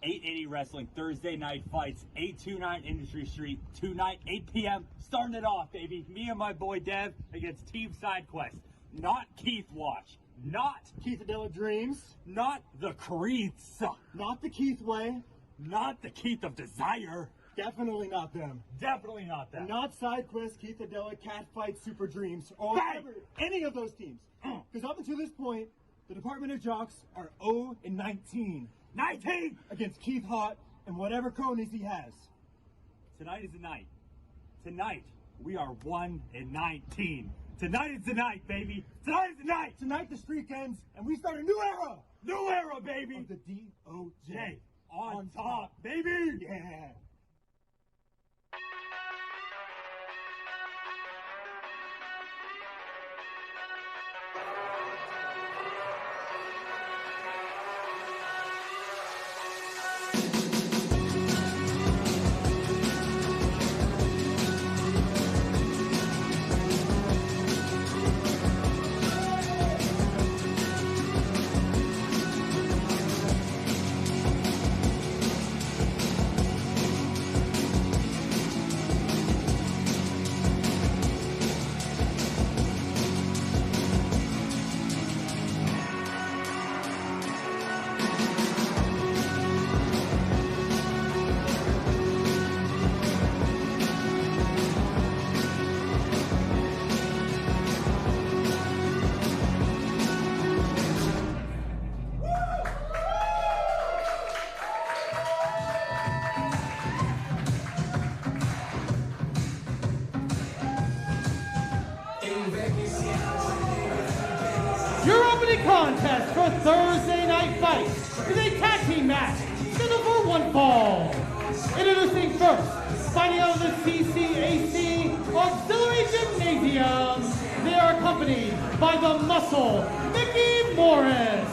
880 Wrestling Thursday night fights, 829 Industry Street, tonight, 8 p.m. Starting it off, baby. Me and my boy Dev against Team Sidequest. Not Keith Watch. Not Keithadelic Dreams. Not the Creeds. Not the Keith Way. Not the Keith of Desire. Definitely not them. Definitely not them. Not Sidequest, Keithadelic, Catfight, Super Dreams, or any of those teams. Because up until this point, the Department of Jocks are 0-19. 19 against Keith Haught and whatever cronies he has. Tonight is the night. Tonight, we are 1-19. Tonight is the night, baby. Tonight is the night. Tonight the streak ends, and we start a new era. New era, baby. Of the DOJ. On top, baby. Yeah. Contest for Thursday night fights is a tag team match scheduled for one fall. Introducing first, fighting out of the CCAC Auxiliary Gymnasium, they are accompanied by the Muscle, Micky Morris.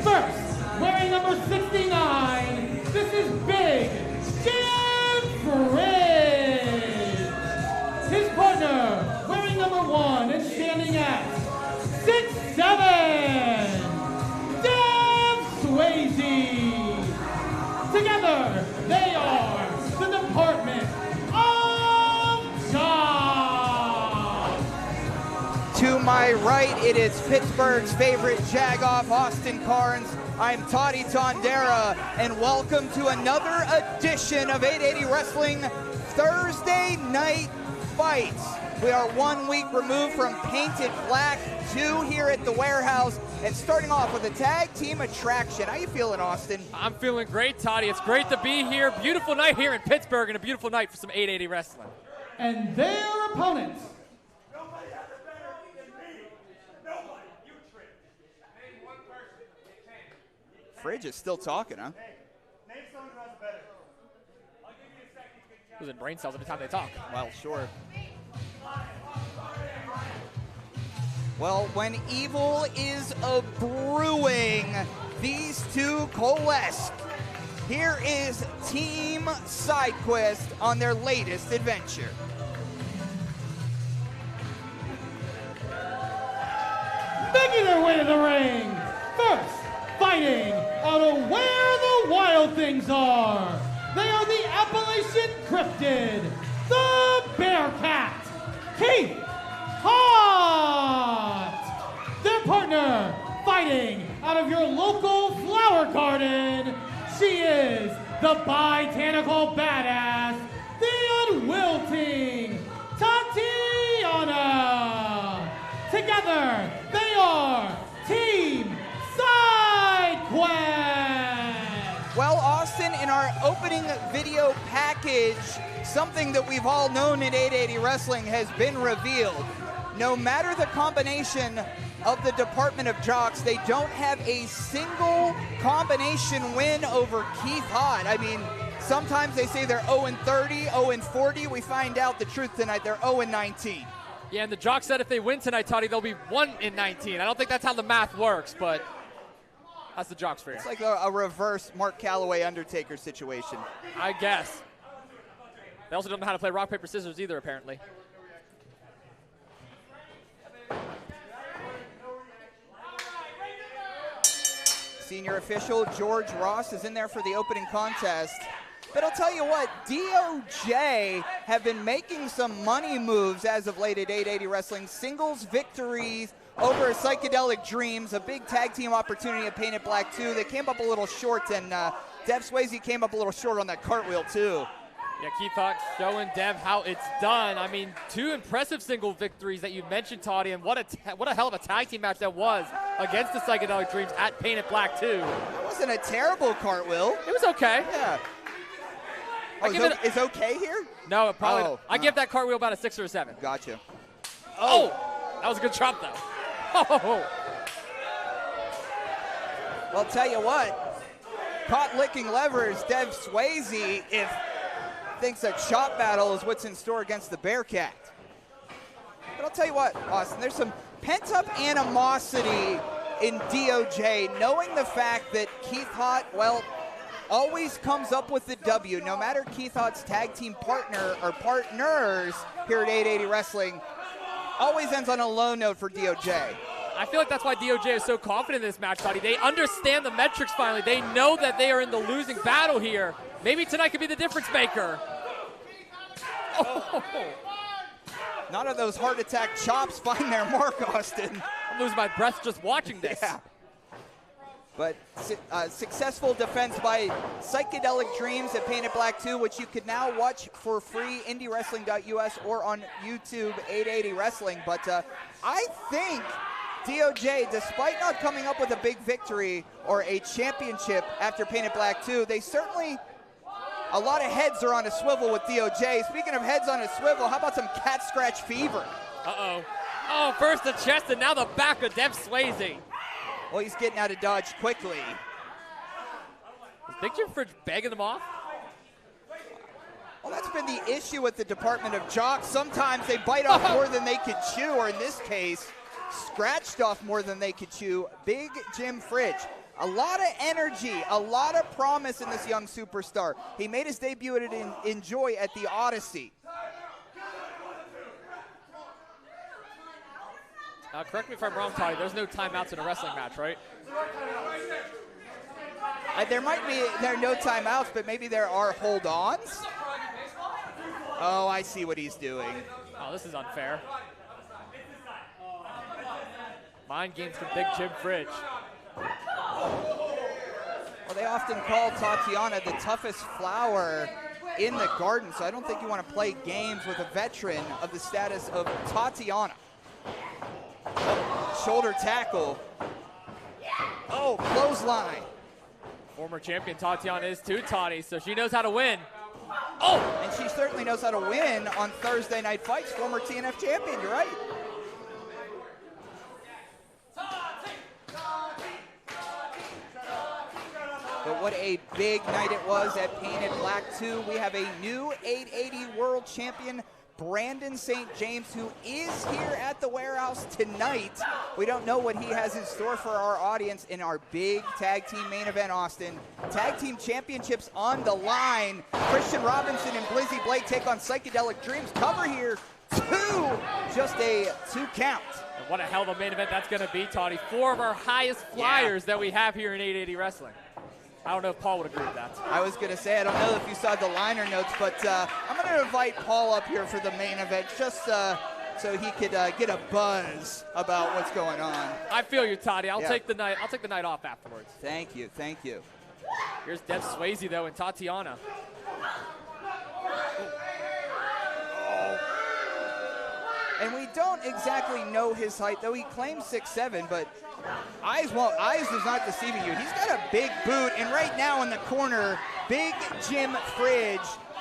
First, wearing number 69, this is Big Jim Fridge. His partner, wearing number 1 and standing at 6'7", Swayze. Together, they are the Department of Jocks. To my right, it is Pittsburgh's favorite jagoff, Austin Carnes. I'm Toddy Tondera, and welcome to another edition of 880 Wrestling Thursday Night Fights. We are 1 week removed from Painted Black 2 here at the warehouse, and starting off with a tag team attraction. How you feeling, Austin? I'm feeling great, Toddy. It's great to be here. Beautiful night here in Pittsburgh, and a beautiful night for some 880 wrestling. And their opponents. Nobody has it better than me. Nobody. You trick. Name one person. Fridge is still talking, huh? Hey, name someone who has it better. I'll give you a second. Losing brain cells every time they talk. Well, sure. Well, when evil is a-brewing, these two coalesce. Here is Team Sidequest on their latest adventure. Making their way to the ring. First, fighting out of where the wild things are. They are the Appalachian Cryptid, the Bearcat, Keith Haught. Their partner, fighting out of your local flower garden, she is the botanical badass, the unwilting Tatiana. Together, they are Team Sidequest. Well, Austin, in our opening video package, something that we've all known in 880 Wrestling has been revealed. No matter the combination of the Department of Jocks, they don't have a single combination win over Keith Haught. I mean, sometimes they say they're 0-30, 0-40. We find out the truth tonight, they're 0-19. Yeah, and the Jocks said if they win tonight, Toddy, they'll be 1-19. I don't think that's how the math works, but that's the Jocks for you. It's like a reverse Mark Calloway Undertaker situation. I guess. They also don't know how to play rock, paper, scissors either, apparently. Senior official George Ross is in there for the opening contest. But I'll tell you what, DOJ have been making some money moves as of late at 880 Wrestling. Singles victories over Psychedelic Dreams, a big tag team opportunity at Painted Black 2. They came up a little short, and Dev Swayze came up a little short on that cartwheel too. Yeah, Keith Haught showing Dev how it's done. I mean, 2 impressive single victories that you mentioned, Toddy, and what a hell of a tag team match that was against the Psychedelic Dreams at Painted Black 2. That wasn't a terrible cartwheel. It was okay. Yeah. Oh, is okay here? No, it probably. I give that cartwheel about a 6 or a 7. Gotcha. Oh, that was a good drop though. Oh. Well, I'll tell you what, caught licking levers, Dev Swayze, if thinks a chop battle is what's in store against the Bearcat. But I'll tell you what, Austin, there's some pent-up animosity in DOJ, knowing the fact that Keith Haught, well, always comes up with the W, no matter Keith Haught's tag team partner or partners here at 880 Wrestling, always ends on a low note for DOJ. I feel like that's why DOJ is so confident in this match, Toddy. They understand the metrics finally. They know that they are in the losing battle here. Maybe tonight could be the difference maker. Oh. None of those heart attack chops find their mark, Austin. I'm losing my breath just watching this. Yeah. But successful defense by Psychedelic Dreams at Painted Black 2, which you can now watch for free, indiewrestling.us or on YouTube, 880 Wrestling. But I think DOJ, despite not coming up with a big victory or a championship after Painted Black 2, they certainly, a lot of heads are on a swivel with DOJ. Speaking of heads on a swivel, how about some cat scratch fever? Uh-oh. Oh, first the chest and now the back of Dev Swayze. Well, he's getting out of dodge quickly. Is Big Jim Fridge begging them off? Well, that's been the issue with the Department of Jocks. Sometimes they bite off more than they could chew, or in this case, scratched off more than they could chew. Big Jim Fridge. A lot of energy, a lot of promise in this young superstar. He made his debut at Enjoy at the Odyssey. Correct me if I'm wrong, Toddy. There's no timeouts in a wrestling match, right? There are no timeouts, but maybe there are hold-ons. Oh, I see what he's doing. Oh, this is unfair. Mind games from Big Jim Fridge. Well, they often call Tatiana the toughest flower in the garden, so I don't think you want to play games with a veteran of the status of Tatiana. Shoulder tackle. Oh, clothesline. Former champion Tatiana is too, Toddy, so she knows how to win. Oh! And she certainly knows how to win on Thursday Night Fights. Former TNF champion, you're right. But what a big night it was at Painted Black 2. We have a new 880 world champion, Brandon St. James, who is here at the warehouse tonight. We don't know what he has in store for our audience in our big tag team main event, Austin. Tag team championships on the line. Kristian Robinson and Blizzy Blade take on Psychedelic Dreams. Cover here, 2, just a 2 count. And what a hell of a main event that's going to be, Toddy. 4 of our highest flyers that we have here in 880 Wrestling. I don't know if Paul would agree with that. I was going to say, I don't know if you saw the liner notes, but I'm going to invite Paul up here for the main event just so he could get a buzz about what's going on. I feel you, Toddy. I'll take the night off afterwards. Thank you, thank you. Here's Dev Swayze, though, and Tatiana. And we don't exactly know his height, though he claims 6'7", but eyes is not deceiving you. He's got a big boot, and right now in the corner, Big Jim Fridge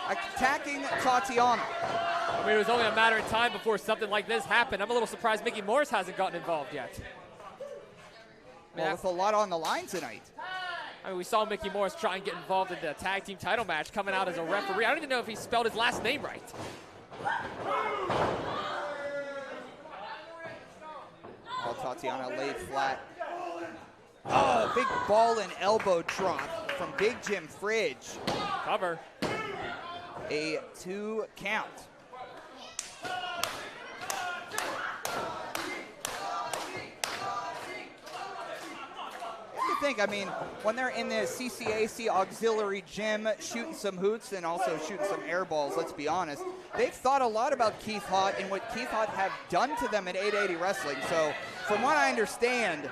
attacking Tatiana. I mean, it was only a matter of time before something like this happened. I'm a little surprised Micky Morris hasn't gotten involved yet. Well, with a lot on the line tonight. I mean, we saw Micky Morris try and get involved in the tag team title match, coming out as a referee. I don't even know if he spelled his last name right. Oh, Tatiana laid flat. Oh, big ball and elbow drop from Big Jim Fridge. Cover. A 2 count. think? I mean, when they're in the CCAC auxiliary gym shooting some hoots and also shooting some air balls, let's be honest, they've thought a lot about Keith Haught and what Keith Haught have done to them at 880 Wrestling. So from what I understand,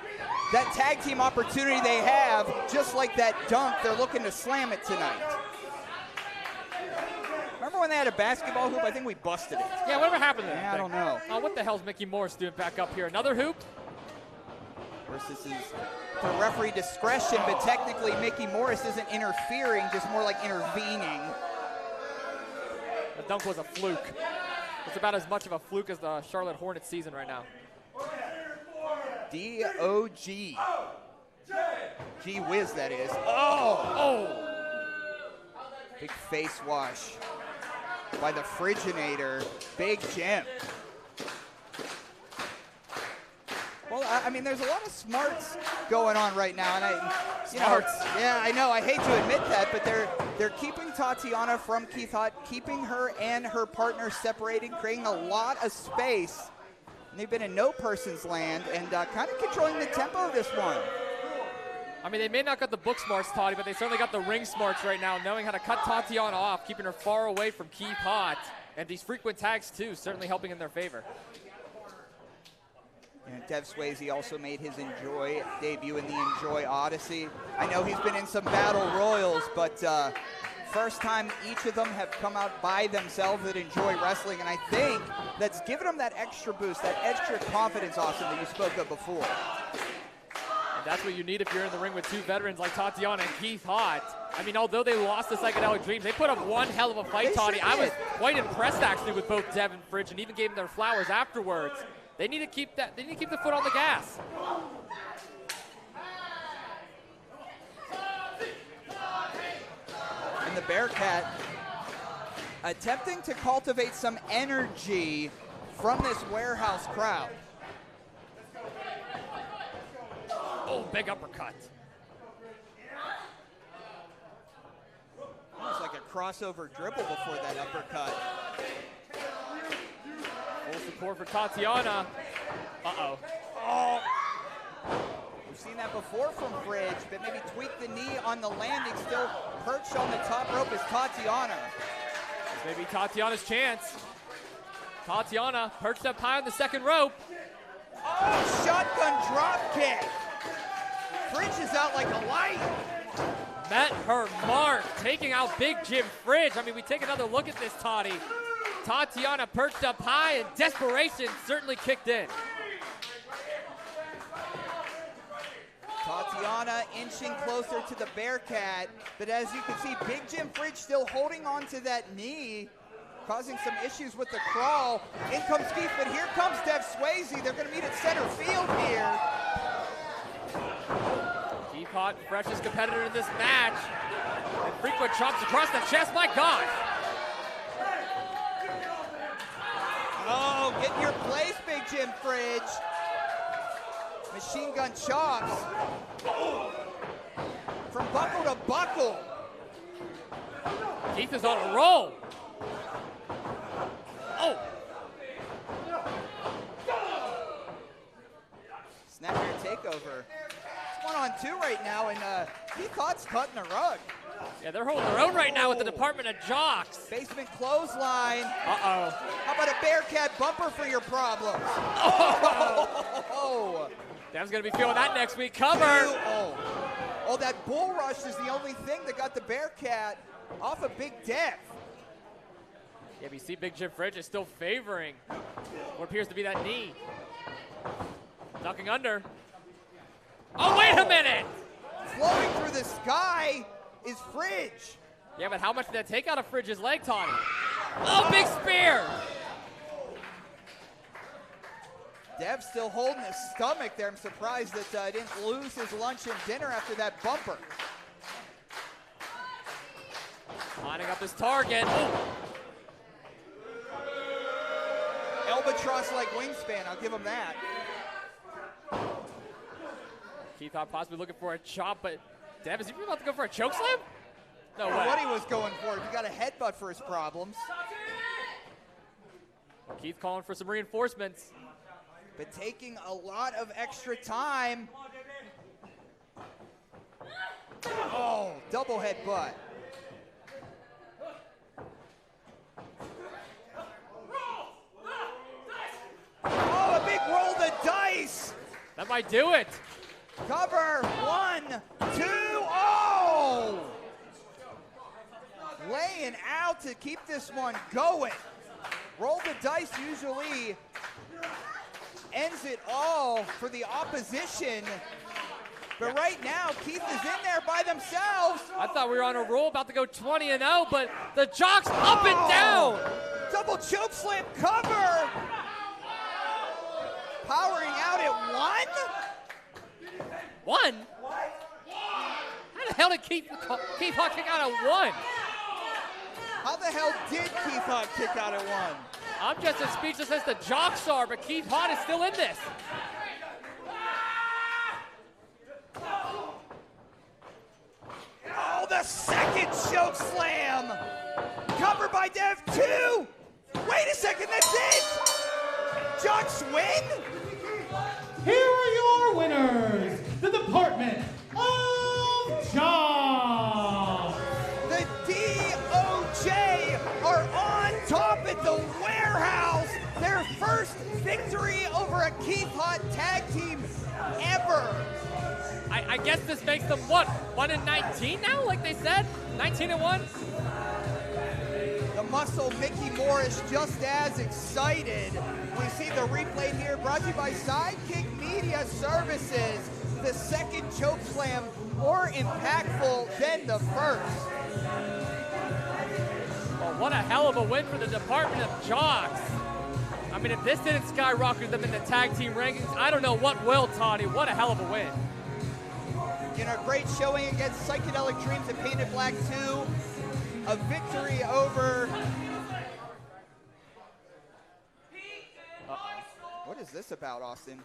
that tag team opportunity they have, just like that dunk, they're looking to slam it tonight. Remember when they had a basketball hoop? I think we busted it. Yeah, whatever happened to that Yeah, I thing? don't know. Oh, what the hell's Micky Morris doing back up here? Another hoop? Of course, this is for referee discretion, but technically Micky Morris isn't interfering, just more like intervening. The dunk was a fluke. It's about as much of a fluke as the Charlotte Hornets season right now. D-O-G. Gee whiz, that is. Oh! Big face wash by the Friginator, Big Jim. Well, I mean, there's a lot of smarts going on right now, and yeah, I know. I hate to admit that, but they're keeping Tatiana from Keith Haught, keeping her and her partner separated, creating a lot of space. And they've been in no person's land and kind of controlling the tempo of this one. I mean, they may not got the book smarts, Toddy, but they certainly got the ring smarts right now, knowing how to cut Tatiana off, keeping her far away from Keith Haught. And these frequent tags, too, certainly helping in their favor. And Dev Swayze also made his Enjoy debut in the Enjoy Odyssey. I know he's been in some battle royals, but first time each of them have come out by themselves at Enjoy Wrestling, and I think that's given them that extra boost, that extra confidence, Austin, that you spoke of before. That's what you need if you're in the ring with two veterans like Tatiana and Keith Haught. I mean, although they lost the Psychedelic Dreams, they put up one hell of a fight, Toddy. I was quite impressed, actually, with both Dev and Fridge, and even gave them their flowers afterwards. They need to keep that. They need to keep the foot on the gas. And the Bearcat attempting to cultivate some energy from this warehouse crowd. Oh, big uppercut. Almost like a crossover dribble before that uppercut. Full support for Tatiana. Uh-oh. Oh. We've seen that before from Fridge, but maybe tweak the knee on the landing. Still perched on the top rope is Tatiana. This may be Tatiana's chance. Tatiana perched up high on the second rope. Oh, shotgun drop kick. Fridge is out like a light. Met her mark, taking out Big Jim Fridge. I mean, we take another look at this, Toddy. Tatiana perched up high, and desperation certainly kicked in. Tatiana inching closer to the Bearcat, but as you can see, Big Jim Fridge still holding on to that knee, causing some issues with the crawl. In comes Keith, but here comes Dev Swayze. They're going to meet at center field here. Keith Haught, freshest competitor in this match. And frequent chops across the chest, my God. Oh, get in your place, Big Jim Fridge. Machine gun chops. From buckle to buckle. Keith is on a roll. Oh. Snapmare takeover. It's 1-on-2 right now, and Keith Haught's cutting the rug. Yeah, they're holding their own right now with the Department of Jocks. Basement clothesline. Uh-oh. How about a Bearcat bumper for your problems? Oh! Dev's going to be feeling that next week. Cover. Oh, that bull rush is the only thing that got the Bearcat off of Big Dev. Yeah, we see Big Jim Fridge is still favoring what appears to be that knee. Ducking under. Oh, wait a minute! Flowing through the sky is Fridge. Yeah, but how much did that take out of Fridge's leg, Tony? Oh, big spear! Dev still holding his stomach there. I'm surprised that didn't lose his lunch and dinner after that bumper. Lining up his target. Oh. Albatross-like wingspan, I'll give him that. Keith Haught possibly looking for a chop, but Dev, is he about to go for a chokeslam? No way. What he was going for. He got a headbutt for his problems. Keith calling for some reinforcements. But taking a lot of extra time. Double headbutt. Oh, a big roll the dice. That might do it. Cover, 1, 2, oh! Laying out to keep this one going. Roll the dice usually ends it all for the opposition. But right now, Keith is in there by themselves. I thought we were on a roll, about to go 20-0, but the Jocks up and down. Double choke slam cover. Powering out at 1. 1? How the hell did Keith Haught kick out at 1? How the hell did Keith Haught kick out at 1? I'm just as speechless as the Jocks are, but Keith Haught is still in this. Oh, the second choke slam. Covered by Dev 2. Wait a second, that's it. Jocks win? Here are your winners, the Department of Jocks. The DOJ are on top at the warehouse. Their first victory over a Keith Haught tag team ever. I guess this makes them what? 1-19 now, like they said? 19-1? The muscle Micky Morris just as excited. We see the replay here brought to you by Sidekick Media Services. The second choke slam more impactful than the first. Well, what a hell of a win for the Department of Jocks. I mean, if this didn't skyrocket them in the tag team rankings, I don't know what will, Toddy. What a hell of a win. You know, great showing against Psychedelic Dreams and Painted Black 2. A victory over... What is this about, Austin?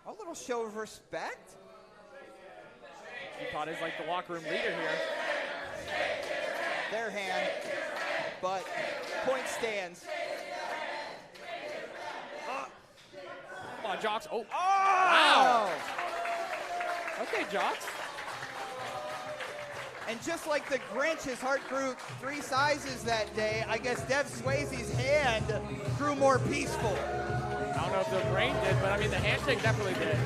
A little show of respect. Keith Haught is like the locker room leader here. Their hand, but point stands. Come on, Jocks. Oh. Wow. Okay, Jocks. And just like the Grinch, his heart grew 3 sizes that day. I guess Dev Swayze's hand grew more peaceful. I don't know if the brain did, but I mean, the handshake definitely did.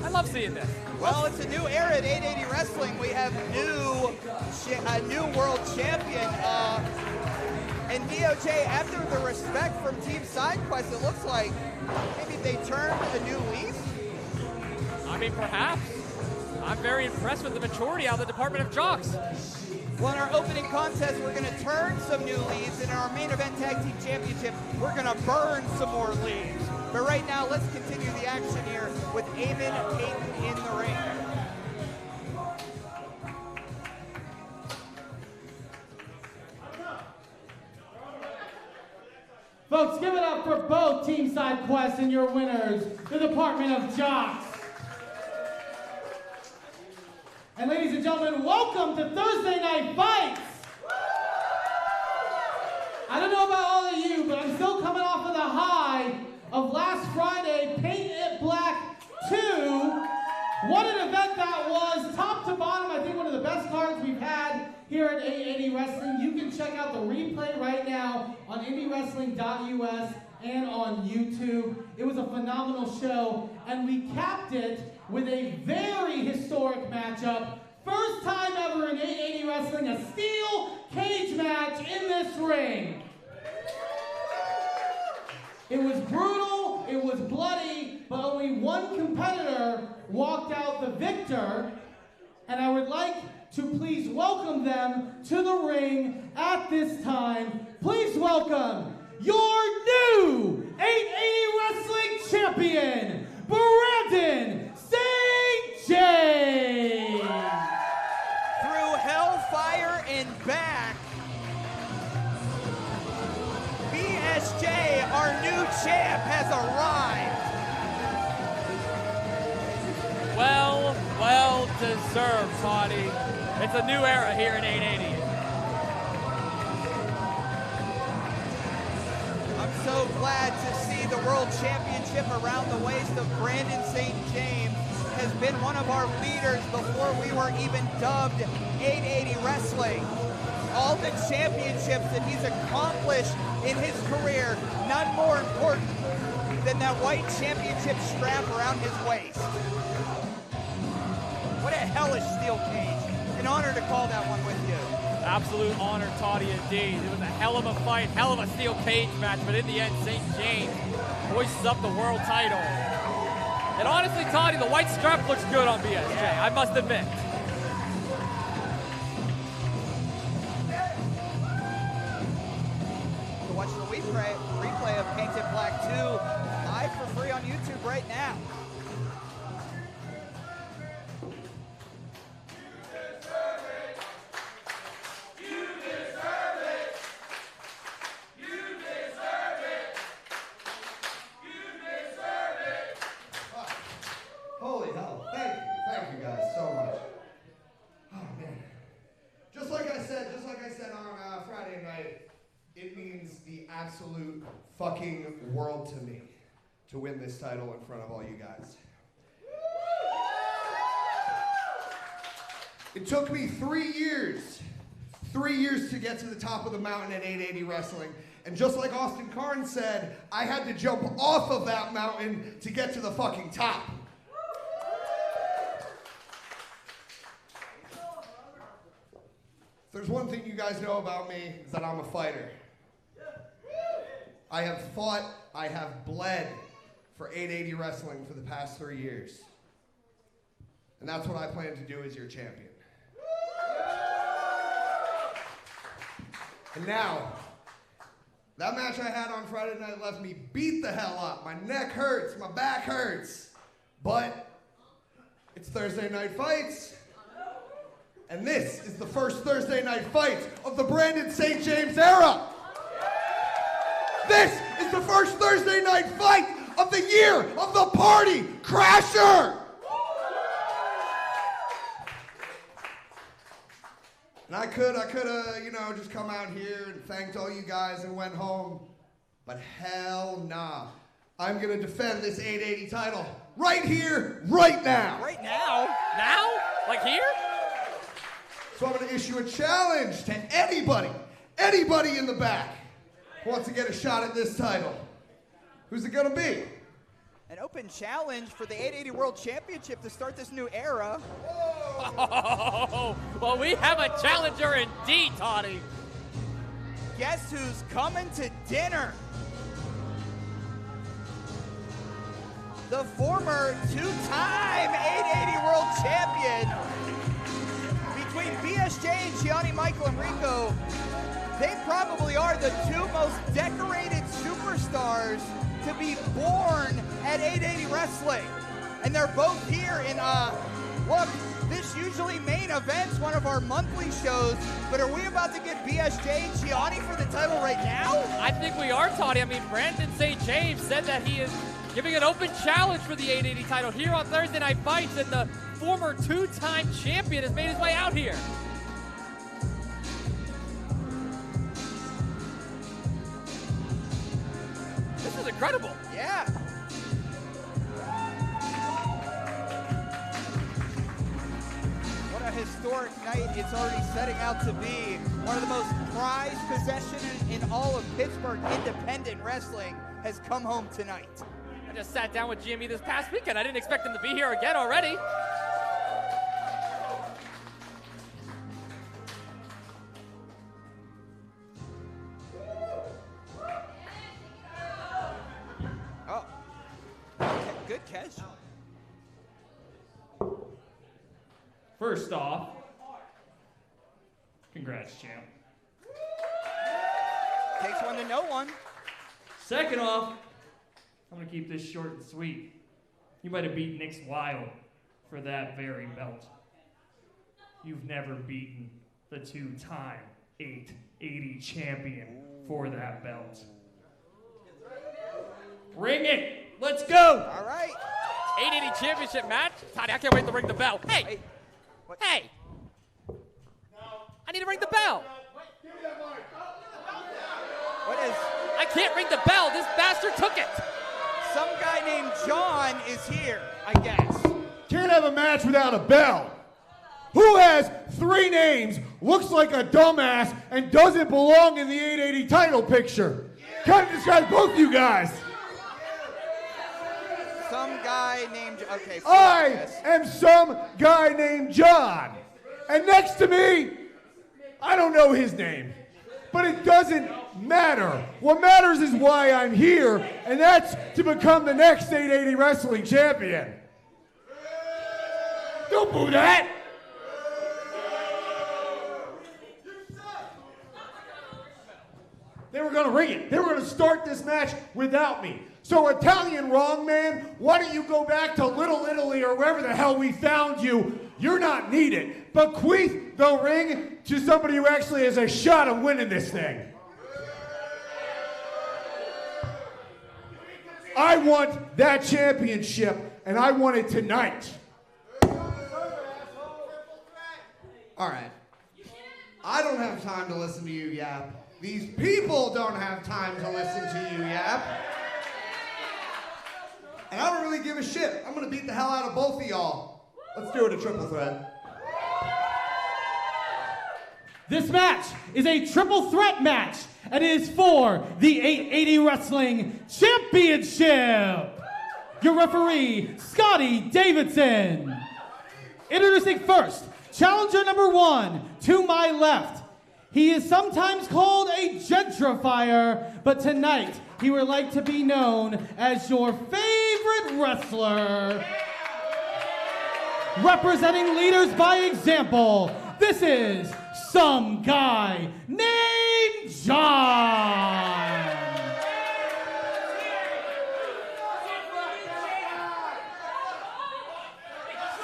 I love seeing this. Well, it's a new era at 880 Wrestling. We have a new world champion. And DOJ, after the respect from Team Sidequest, it looks like maybe they turned a new leaf. I mean, perhaps. I'm very impressed with the maturity out of the Department of Jocks. Well, in our opening contest, we're going to turn some new leaves. In our main event tag team championship, we're going to burn some more leaves. But right now, let's continue the action here with Eamon Payton in the ring. Folks, give it up for both Team Sidequest and your winners, the Department of Jocks. And ladies and gentlemen, welcome to Thursday Night Fights. I don't know about all of you, but I'm still coming off of the high of last Friday, Paint It Black 2. What an event that was, top to bottom. I think one of the best cards we've had here at 880 Wrestling. You can check out the replay right now on indiewrestling.us and on YouTube. It was a phenomenal show, and we capped it with a very historic matchup. First time ever in 880 Wrestling, a steel cage match in this ring. It was brutal, it was bloody, but only one competitor walked out the victor. And I would like to please welcome them to the ring at this time. Please welcome your new 880 Wrestling Champion, Brandon St. James. Through hellfire and back, BSJ, our new champ, has deserved, Toddy. It's a new era here in 880. I'm so glad to see the World Championship around the waist of Brandon St. James has been one of our leaders before we were even dubbed 880 Wrestling. All the championships that he's accomplished in his career, none more important than that white championship strap around his waist. What a hellish steel cage. An honor to call that one with you. Absolute honor, Toddy, indeed. It was a hell of a fight, hell of a steel cage match, but in the end, St. James hoists up the world title. And honestly, Toddy, the white strap looks good on BSJ, I must admit. To watch the replay of Painted Black 2 live for free on YouTube right now. Holy hell, thank you guys so much. Oh man. Just like I said on Friday night, it means the absolute fucking world to me to win this title in front of all you guys. It took me 3 years to get to the top of the mountain at 880 Wrestling. And just like Austin Carnes said, I had to jump off of that mountain to get to the fucking top. If there's one thing you guys know about me, is that I'm a fighter. I have fought, I have bled for 880 Wrestling for the past 3 years. And that's what I plan to do as your champion. And now, that match I had on Friday night left me beat the hell up. My neck hurts, my back hurts. But it's Thursday Night Fights. And this is the first Thursday night fight of the Brandon St. James era. This is the first Thursday night fight of the year of the party crasher. And I could have, just come out here and thanked all you guys and went home. But hell nah. I'm gonna defend this 880 title right here, right now. Right now? Now? Like here? So I'm going to issue a challenge to anybody in the back who wants to get a shot at this title. Who's it going to be? An open challenge for the 880 World Championship to start this new era. Oh, well, we have a challenger indeed, Toddy. Guess who's coming to dinner? The former two-time 880 World Champion. Between BSJ and Gianni, Michael, Emricko, they probably are the two most decorated superstars to be born at 880 Wrestling. And they're both here in, look, this usually main events one of our monthly shows, but are we about to get BSJ and Gianni for the title right now? I think we are, Toddy. I mean, Brandon St. James said that he is giving an open challenge for the 880 title here on Thursday Night Fights, and the former two-time champion has made his way out here. This is incredible. Yeah. What a historic night it's already setting out to be. One of the most prized possessions in all of Pittsburgh independent wrestling has come home tonight. I just sat down with GME this past weekend. I didn't expect him to be here again already. Oh, good catch. First off, congrats, champ. Takes one to know one. Second off, I'm going to keep this short and sweet. You might have beat Nick's Wild for that very belt. You've never beaten the two-time 880 champion for that belt. Ring it! Let's go! All right. 880 championship match. Toddy, I can't wait to ring the bell. Hey, Hey! I need to ring the bell. What is? I can't ring the bell. This bastard took it. Some guy named John is here, I guess. Can't have a match without a bell. Who has 3 names, looks like a dumbass, and doesn't belong in the 880 title picture? Kind of describes both you guys. Some guy named, okay. I am some guy named John. And next to me, I don't know his name. But it doesn't matter. What matters is why I'm here, and that's to become the next 880 wrestling champion. Don't boo that. They were going to ring it. They were going to start this match without me. So Italian wrong man, why don't you go back to Little Italy or wherever the hell we found you? You're not needed. Bequeath the ring to somebody who actually has a shot of winning this thing. I want that championship, and I want it tonight. All right. I don't have time to listen to you yap. These people don't have time to listen to you yap. And I don't really give a shit. I'm gonna beat the hell out of both of y'all. Let's do it a triple threat. This match is a triple threat match, and it is for the 880 Wrestling Championship. Your referee, Scotty Davidson. Introducing first, challenger number 1, to my left. He is sometimes called a gentrifier, but tonight he would like to be known as your favorite wrestler. Representing leaders by example, this is some guy named John.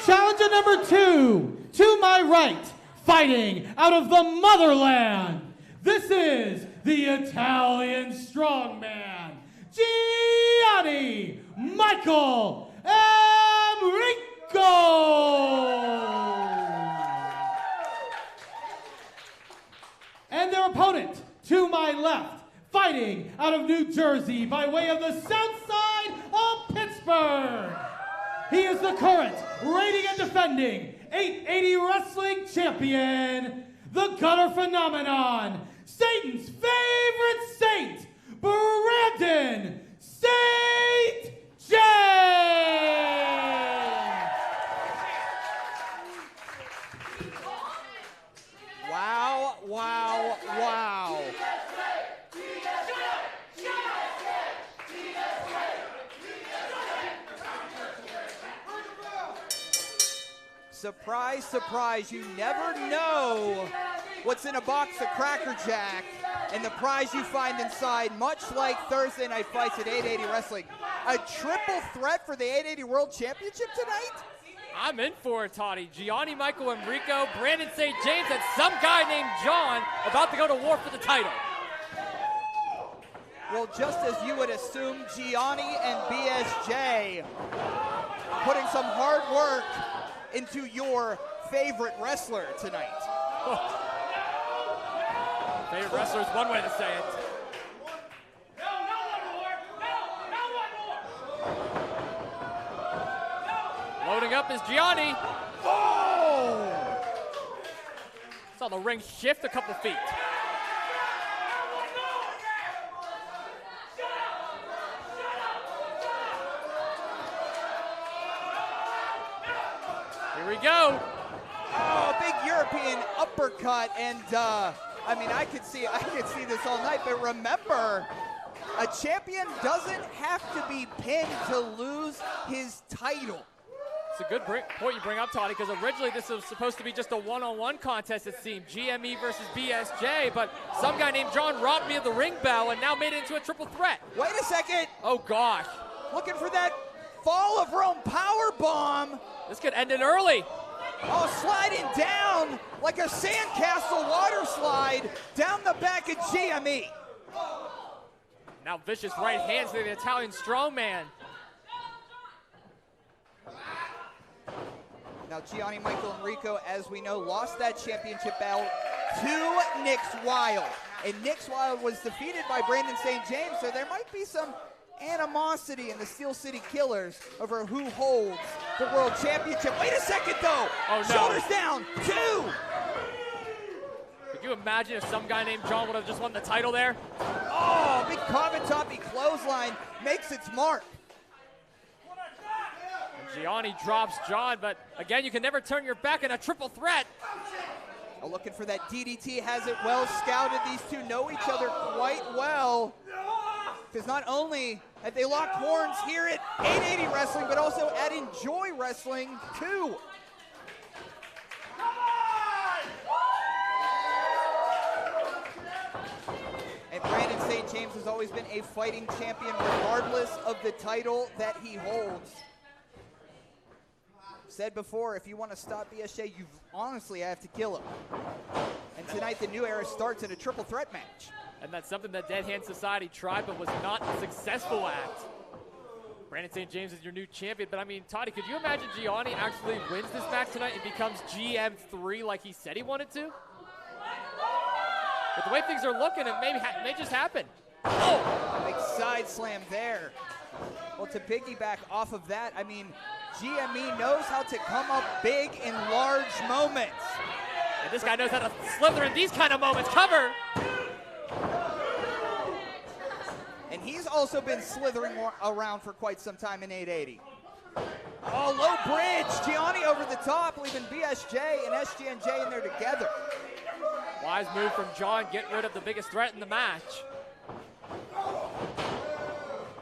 Challenger number 2, to my right, fighting out of the motherland. This is the Italian strongman, Gianni Michael Emricko. And their opponent, to my left, fighting out of New Jersey by way of the south side of Pittsburgh. He is the current reigning and defending 880 Wrestling Champion, the Gunnar Phenomenon, Satan's favorite saint, Brandon St. James. Wow, wow, wow. Surprise, surprise, you never know what's in a box of Cracker Jack and the prize you find inside, much like Thursday Night Fights at 880 Wrestling. A triple threat for the 880 World Championship tonight? I'm in for it, Toddy. Gianni, Michael, Emricko, Brandon St. James, and some guy named John about to go to war for the title. Well, just as you would assume, Gianni and BSJ putting some hard work into your favorite wrestler tonight. Favorite wrestler is one way to say it. Loading up is Gianni. Oh! Saw the ring shift a couple feet. Here we go. Oh, big European uppercut, and I mean, I could see this all night. But remember, a champion doesn't have to be pinned to lose his title. It's a good point you bring up, Toddy, because originally this was supposed to be just a one-on-one contest, it seemed. GME versus BSJ, but some guy named John robbed me of the ring bell and now made it into a triple threat. Wait a second. Oh, gosh. Looking for that Fall of Rome power bomb. This could end it early. Oh, sliding down like a sandcastle water slide down the back of GME. Now vicious right hands to the Italian strongman. Now, Gianni, Michael, Emricko, as we know, lost that championship belt to Nick Wilde. And Nick Wilde was defeated by Brandon St. James, so there might be some animosity in the Steel City Killers over who holds the World Championship. Wait a second, though. Oh, no. Shoulders down, 2. Could you imagine if some guy named John would have just won the title there? Oh, big Kavatapi clothesline makes its mark. Gianni drops John, but again, you can never turn your back in a triple threat. Looking for that DDT, has it well scouted. These two know each other quite well. Because not only have they locked horns here at 880 Wrestling, but also at Enjoy Wrestling too. And Brandon St. James has always been a fighting champion regardless of the title that he holds. Said before, if you want to stop BSJ, you honestly have to kill him. And tonight the new era starts in a triple threat match. And that's something that Dead Hand Society tried but was not successful at. Brandon St. James is your new champion, but I mean, Toddy, could you imagine Gianni actually wins this match tonight and becomes GM3 like he said he wanted to? But the way things are looking, it may just happen. Oh! Big side slam there. Well, to piggyback off of that, I mean, GME knows how to come up big in large moments. And this guy knows how to slither in these kind of moments. Cover! And he's also been slithering around for quite some time in 880. Oh, low bridge. Gianni over the top, leaving BSJ and SGNJ in there together. Wise move from John, getting rid of the biggest threat in the match.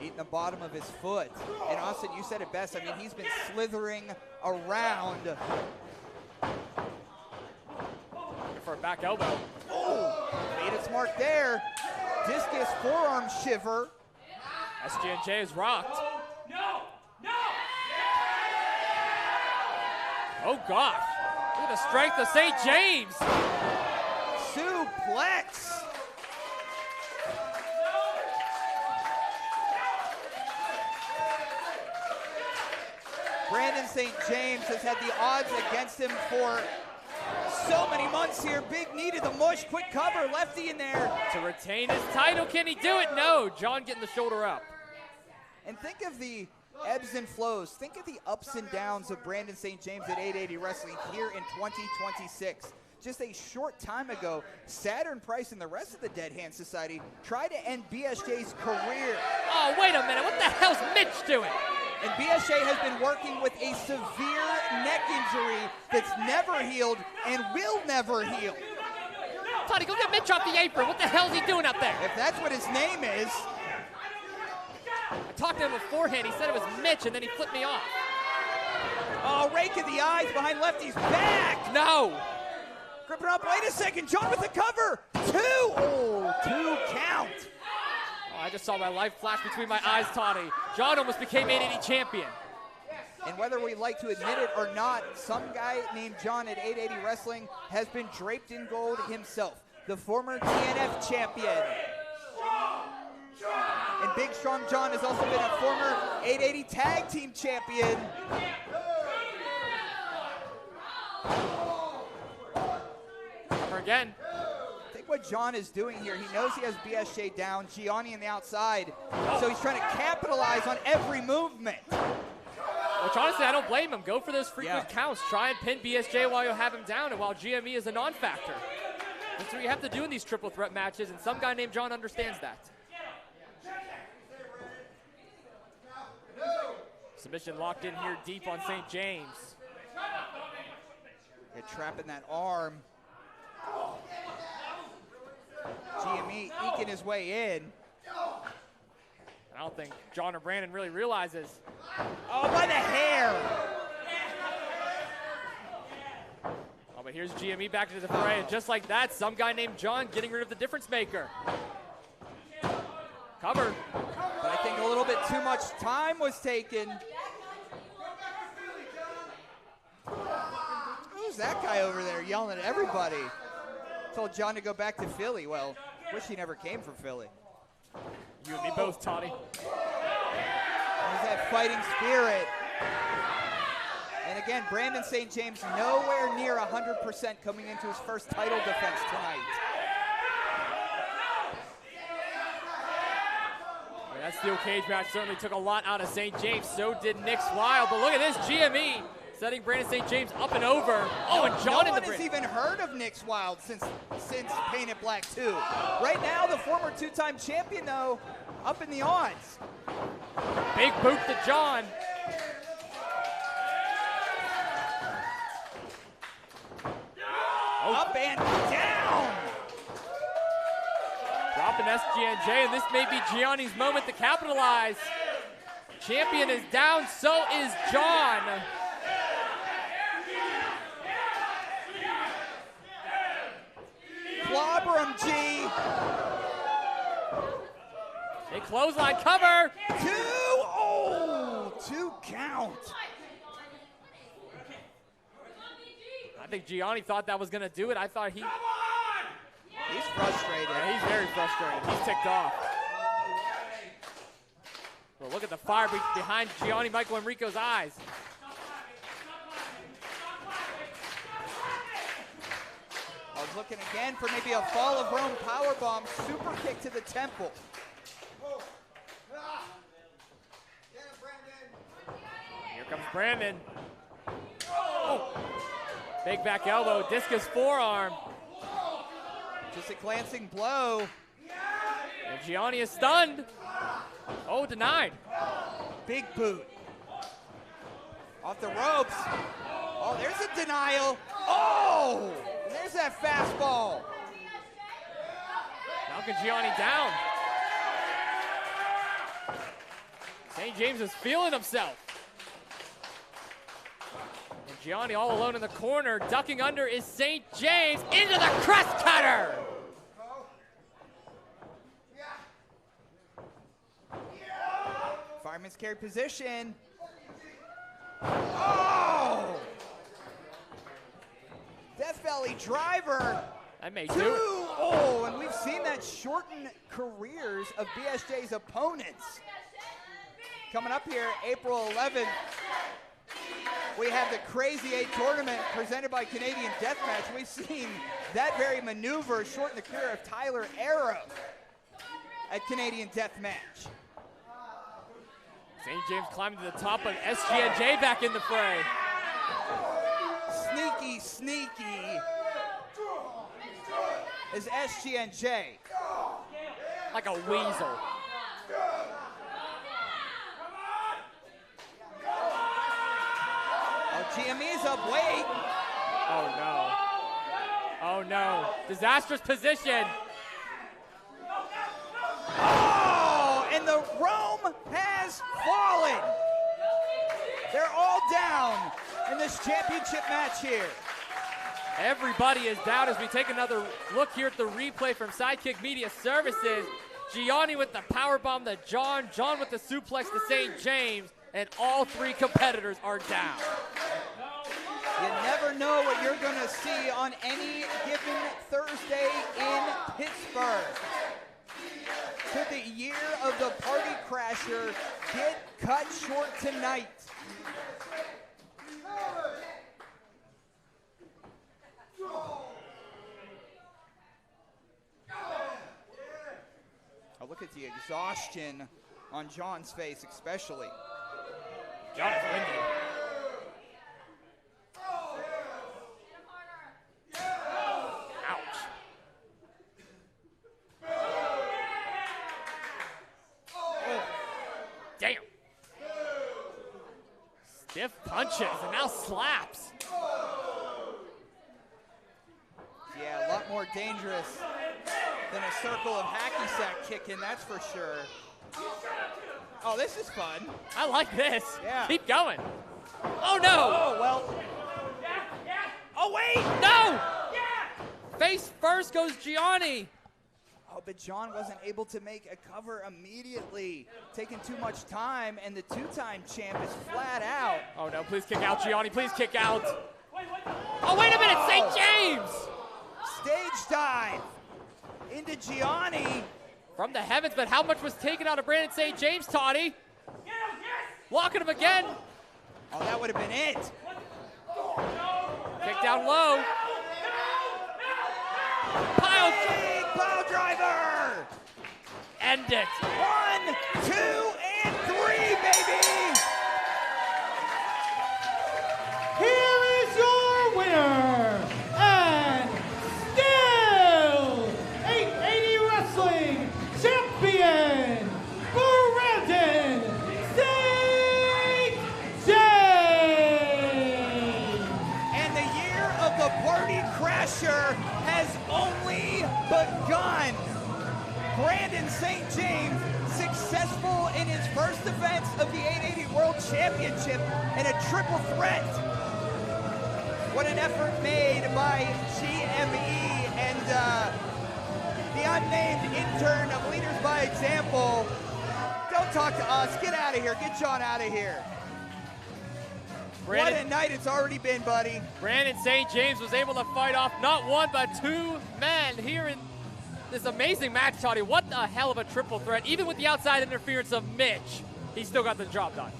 Eating the bottom of his foot. And Austin, you said it best. I mean, he's been slithering around. For a back elbow. Oh, made its mark there. Discus forearm shiver. SGNJ is rocked. No! Oh gosh. Look at the strength of St. James. Suplex. Brandon St. James has had the odds against him for so many months here. Big knee to the mush, quick cover, lefty in there. To retain his title, can he do it? No, John getting the shoulder up. And think of the ebbs and flows. Think of the ups and downs of Brandon St. James at 880 Wrestling here in 2026. Just a short time ago, Saturn Price and the rest of the Dead Hand Society tried to end BSJ's career. Oh, wait a minute, what the hell's Mitch doing? And BSJ has been working with a severe neck injury that's never healed and will never heal. Toddy, go get Mitch off the apron. What the hell's he doing up there? If that's what his name is. I talked to him beforehand. He said it was Mitch, and then he flipped me off. Oh, rake in the eyes behind Lefty's back. No. Gripping up. Wait a second. John with the cover. 2. Oh, 2 count. Oh, I just saw my life flash between my eyes, Toddy. John almost became 880 champion. And whether we like to admit it or not, some guy named John at 880 Wrestling has been draped in gold himself. The former TNF champion. And Big Strong John has also been a former 880 Tag Team champion. Cover again. I think what John is doing here, he knows he has BSJ down, Gianni on the outside, so he's trying to capitalize on every movement. Which honestly, I don't blame him. Go for those frequent counts. Try and pin BSJ while you have him down and while GME is a non-factor. That's what you have to do in these triple threat matches, and some guy named John understands that. Submission locked in here deep on St. James. They're trapping that arm. GME eking his way in. I don't think John or Brandon really realizes. Oh, by the hair. Oh, but here's GME back into the fray, and just like that, some guy named John getting rid of the difference maker. Cover. But I think a little bit too much time was taken. Who's that guy over there yelling at everybody? Told John to go back to Philly. Well, wish he never came from Philly. You and me both, Toddy. There's that fighting spirit. And again, Brandon St. James nowhere near 100% coming into his first title defense tonight. Yeah, that steel cage match certainly took a lot out of St. James. So did Nick Swile. But look at this, GME setting Brandon St. James up and over. Oh, and John no in the one has even heard of Nick Swile since Painted Black 2. Right now, the former two-time champion, though, up in the odds. Big boot to John. Up and down. Dropping SGNJ, and this may be Gianni's moment to capitalize. Champion is down, so is John. Clobber him, G. A clothesline cover. 2. Oh, 2 count. I think Gianni thought that was going to do it. I thought he... He's frustrated. Yeah, he's very frustrated. He's ticked off. Well, look at the fire behind Gianni Michael Emricko's eyes. I was looking again for maybe a Fall of Rome powerbomb, super kick to the temple. Here comes Brandon. Oh. Big back elbow, discus forearm. Just a glancing blow. And Gianni is stunned. Oh, denied. Big boot. Off the ropes. Oh, there's a denial. Oh, there's that fastball. Now can Gianni down. St. James is feeling himself. And Gianni all alone in the corner. Ducking under is St. James into the crest cutter. Fireman's carry position. Oh! Death Valley driver. That may 2. do it. Oh, and we've seen that shorten careers of BSJ's opponents. Coming up here, April 11th, we have the Crazy 8 tournament presented by Canadian Deathmatch. We've seen that very maneuver shorten the career of Tyler Arrow at Canadian Deathmatch. St. James climbing to the top of SGNJ back in the fray. Sneaky, sneaky is SGNJ. Like a weasel. Oh, GME's up, wait. Oh no. Oh no. Disastrous position. Oh, and the Rome has fallen. They're all down in this championship match here. Everybody is down as we take another look here at the replay from Sidekick Media Services. Gianni with the powerbomb to John, John with the suplex to St. James, and all 3 competitors are down. You never know what you're going to see on any given Thursday in Pittsburgh. Could the year of the Party Crasher get cut short tonight? Oh, look at the exhaustion on John's face, especially. John is winded. Ouch. Damn. Stiff punches and now slaps. Yeah, a lot more dangerous than a circle of hacky sack kicking, that's for sure. Oh, this is fun. I like this. Yeah. Keep going. Oh no. Oh, well. Oh, wait. No. Face first goes Gianni. Oh, but John wasn't able to make a cover immediately. Taking too much time, and the 2-time champ is flat out. Oh no, please kick out, Gianni. Please kick out. Oh, wait a minute, St. James. Stage dive into Gianni. From the heavens, but how much was taken out of Brandon St. James, Toddy? Locking him again. Oh, that would have been it. Kick down low. Pile driver. End it. 1, 2, and 3, baby. Here is your winner, and still 880 Wrestling Champion, Brandon St. James. And the year of the Party Crasher has only begun. Brandon St. James successful in his first defense of the 880 World Championship in a triple threat. What an effort made by GME and the unnamed intern of Leaders by Example. Don't talk to us. Get out of here. Get John out of here. What a night it's already been, buddy. Brandon St. James was able to fight off not one but two men here in this amazing match, Toddy. What the hell of a triple threat. Even with the outside interference of Mitch, he still got the job done.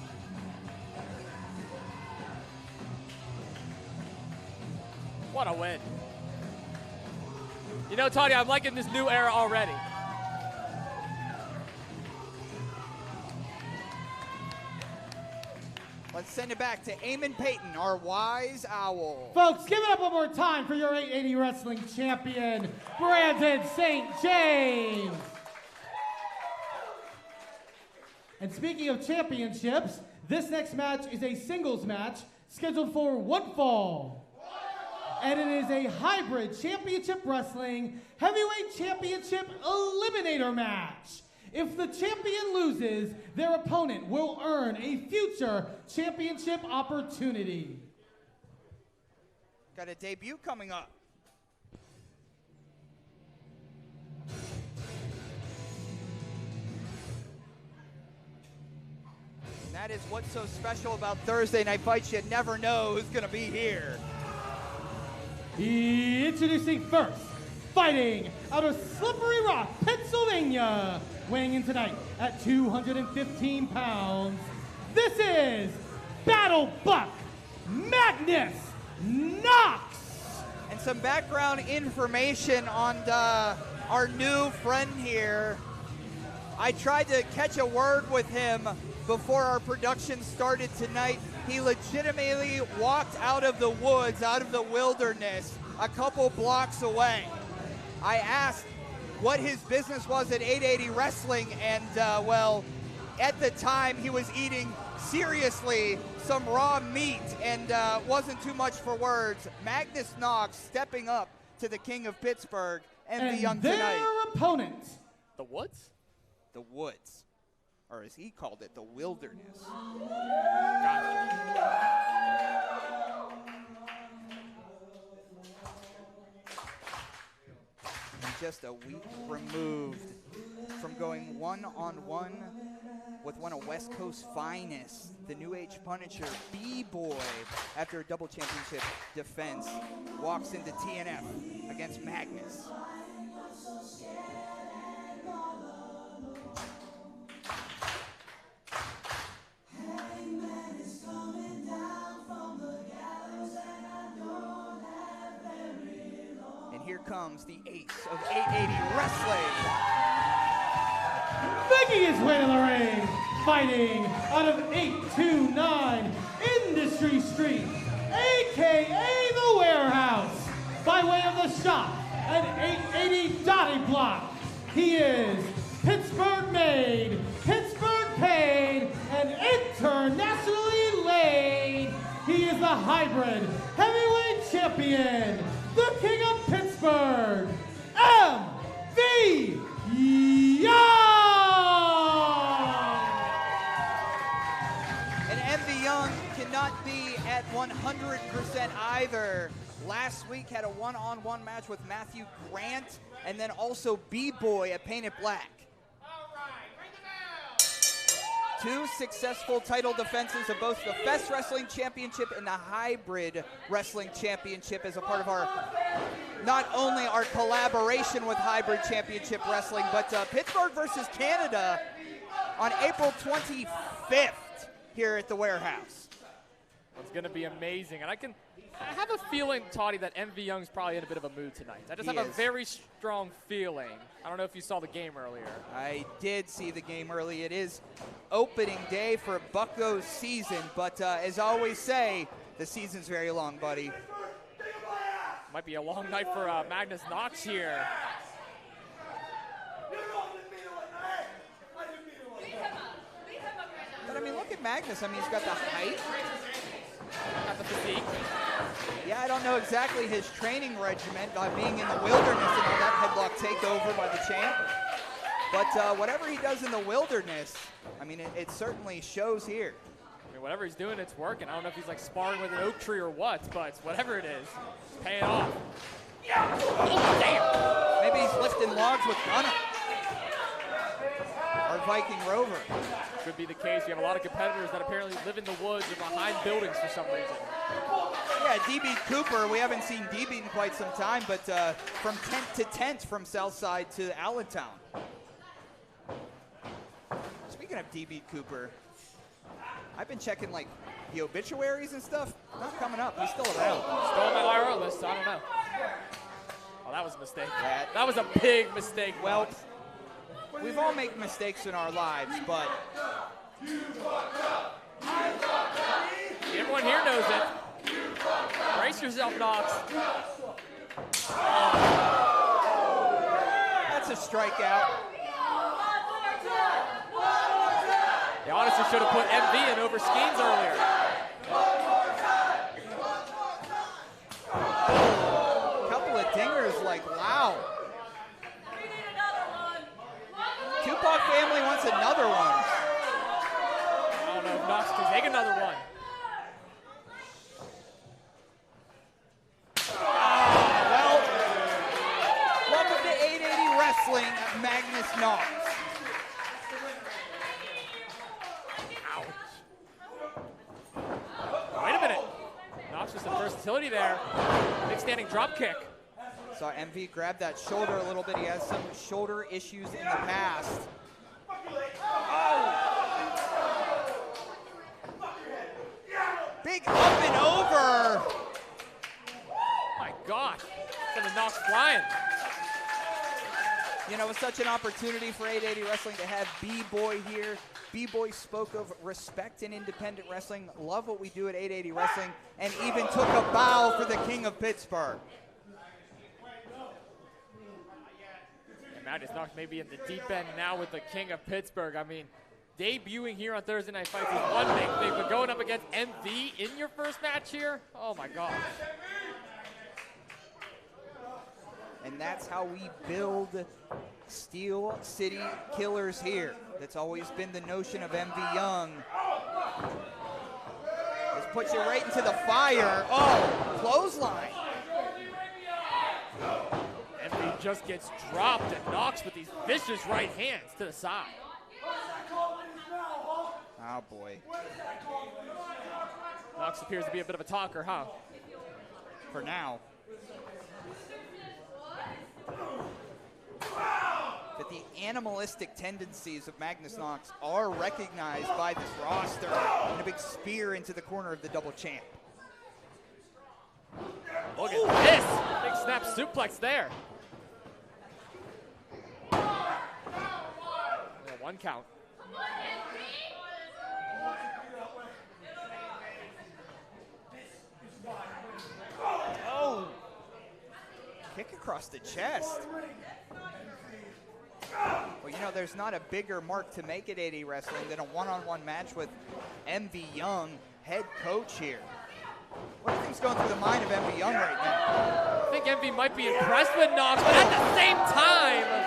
What a win. You know, Toddy, I'm liking this new era already. Let's send it back to Eamon Payton, our wise owl. Folks, give it up one more time for your 880 Wrestling Champion, Brandon St. James. And speaking of championships, this next match is a singles match scheduled for one fall. And it is a hybrid championship wrestling heavyweight championship eliminator match. If the champion loses, their opponent will earn a future championship opportunity. Got a debut coming up. And that is what's so special about Thursday Night Fights. You never know who's going to be here. Introducing first, fighting out of Slippery Rock, Pennsylvania, weighing in tonight at 215 pounds, this is Battle Buck Magnus Knox. And some background information on our new friend here. I tried to catch a word with him before our production started tonight. He legitimately walked out of the woods, out of the wilderness, a couple blocks away. I asked what his business was at 880 Wrestling, and well, at the time he was eating seriously some raw meat and wasn't too much for words. Magnus Knox stepping up to the King of Pittsburgh and the Young their tonight. opponent, The Woods? The Woods, or as he called it, the Wilderness. Just a week removed from going one-on-one with one of West Coast's finest, the New Age Punisher, B-Boy, after a double championship defense, walks into TNF against Magnus. Here comes the ace of 880 Wrestling. Micky is winning the ring, fighting out of 829 Industry Street, a.k.a. The Warehouse, by way of the shop at 880 Dottie Block. He is Pittsburgh made, Pittsburgh paid, and internationally laid. He is the hybrid heavyweight champion, the King of Pittsburgh, MV Young! And MV Young cannot be at 100% either. Last week had a one-on-one match with Matthew Grant, and then also B-Boy at Painted Black. Two successful title defenses of both the Fest Wrestling Championship and the Hybrid Wrestling Championship as a part of our, not only our collaboration with Hybrid Championship Wrestling, but Pittsburgh versus Canada on April 25th here at the Warehouse. It's going to be amazing. And I have a feeling, Toddy, that MV Young's probably in a bit of a mood tonight. I just have a very strong feeling. I don't know if you saw the game earlier. I did see the game early. It is opening day for Bucko's season, but as I always say, the season's very long, buddy. Might be a long night for Magnus Knox here. But I mean, look at Magnus. I mean, he's got the height. Got the physique. Yeah, I don't know exactly his training regimen, being in the wilderness and all that headlock takeover by the champ. But whatever he does in the wilderness, I mean, it certainly shows here. I mean, whatever he's doing, it's working. I don't know if he's like sparring with an oak tree or what, but whatever it is, it's paying off. Oh, damn. Maybe he's lifting logs with Gunnar. Our Viking Rover. Could be the case. You have a lot of competitors that apparently live in the woods or behind buildings for some reason. Yeah, DB Cooper, we haven't seen DB in quite some time, but from tent to tent from Southside to Allentown. Speaking of DB Cooper, I've been checking like the obituaries and stuff. Not coming up. He's still around. Still on my IRL list, so I don't know. Oh, that was a mistake. That was a big mistake. Well, we've all made mistakes in our lives, but everyone here knows it. Brace yourself, Knox. That's a strikeout. They honestly should have put MV in over Skeens earlier. Couple of dingers like wow. Tupac family wants another one. I don't know if Knox can take another one. Well, welcome to 880 Wrestling, Magnus Knox. Wait a minute. Knox with some versatility there. Big standing drop kick. Saw MV grab that shoulder a little bit. He has some shoulder issues in the past. Oh! Big up and over. My God. Sending Knox flying. You know, it's such an opportunity for 880 Wrestling to have B-Boy here. B-Boy spoke of respect in independent wrestling. Love what we do at 880 Wrestling. And even took a bow for the King of Pittsburgh. Magnus Knox maybe in the deep end now with the King of Pittsburgh. I mean, debuting here on Thursday Night Fights is one big thing, but going up against MV in your first match here, oh my gosh. And that's how we build Steel City Killers here. That's always been the notion of MV Young. This puts you right into the fire. Oh, clothesline. MV just gets dropped and Knox with these vicious right hands to the side. Oh boy. Knox appears to be a bit of a talker, huh? For now. But the animalistic tendencies of Magnus Knox are recognized by this roster. And a big spear into the corner of the double champ. Look at this! Big snap suplex there. Yeah, one count. Oh! Kick across the chest. Well, you know, there's not a bigger mark to make at 880 Wrestling than a one-on-one match with MV Young, head coach here. What do you think's going through the mind of MV Young right now? I think MV might be impressed with Knox, but at the same time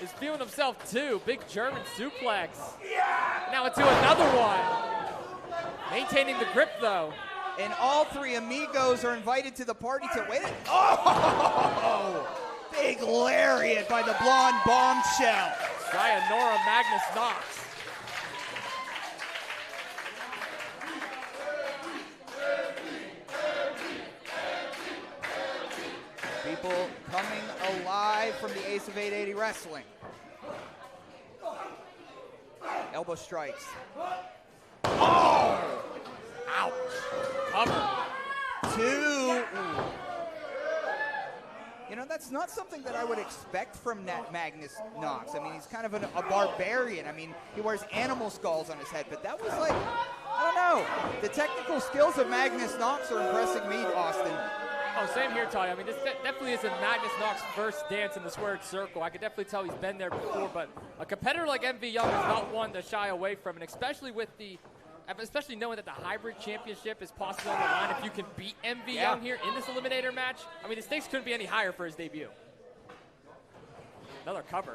is feeling himself too. Big German suplex. Now into another one. Maintaining the grip though. And all three amigos are invited to the party to win it. Oh! Big lariat by the blonde bombshell. Sayonara Magnus Knox. People coming alive from the ace of 880 Wrestling. Elbow strikes. Oh! Ouch. It's not something that I would expect from Magnus Knox. I mean, he's kind of a barbarian. I mean, he wears animal skulls on his head, but that was like, I don't know. The technical skills of Magnus Knox are impressing me, Austin. Oh, same here, Toddy. I mean, this definitely isn't Magnus Knox's first dance in the squared circle. I could definitely tell he's been there before, but a competitor like MV Young is not one to shy away from, and especially knowing that the hybrid championship is possibly on the line if you can beat MV Young here in this Eliminator match. I mean, the stakes couldn't be any higher for his debut. Another cover.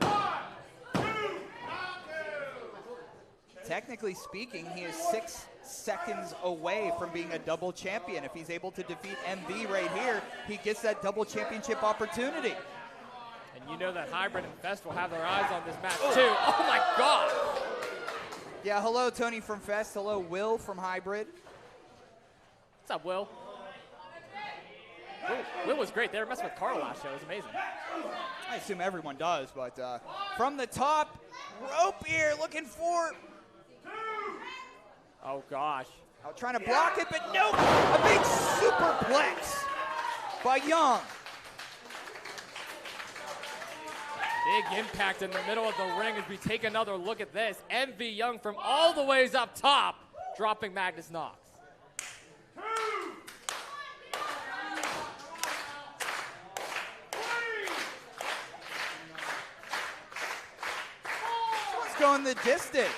Technically speaking, he is 6 seconds away from being a double champion. If he's able to defeat MV right here, he gets that double championship opportunity. And you know that Hybrid and Fest will have their eyes on this match too. Oh my God! Yeah, hello Tony from Fest. Hello Will from Hybrid. What's up, Will? Will was great. They were messing with Carl last show. It was amazing. I assume everyone does, but from the top, rope here, looking for... Oh, gosh. Out trying to block it, but no! A big superplex by Young. Big impact in the middle of the ring as we take another look at this. MV Young from all the ways up top, dropping Magnus Knox. Let's go in the distance.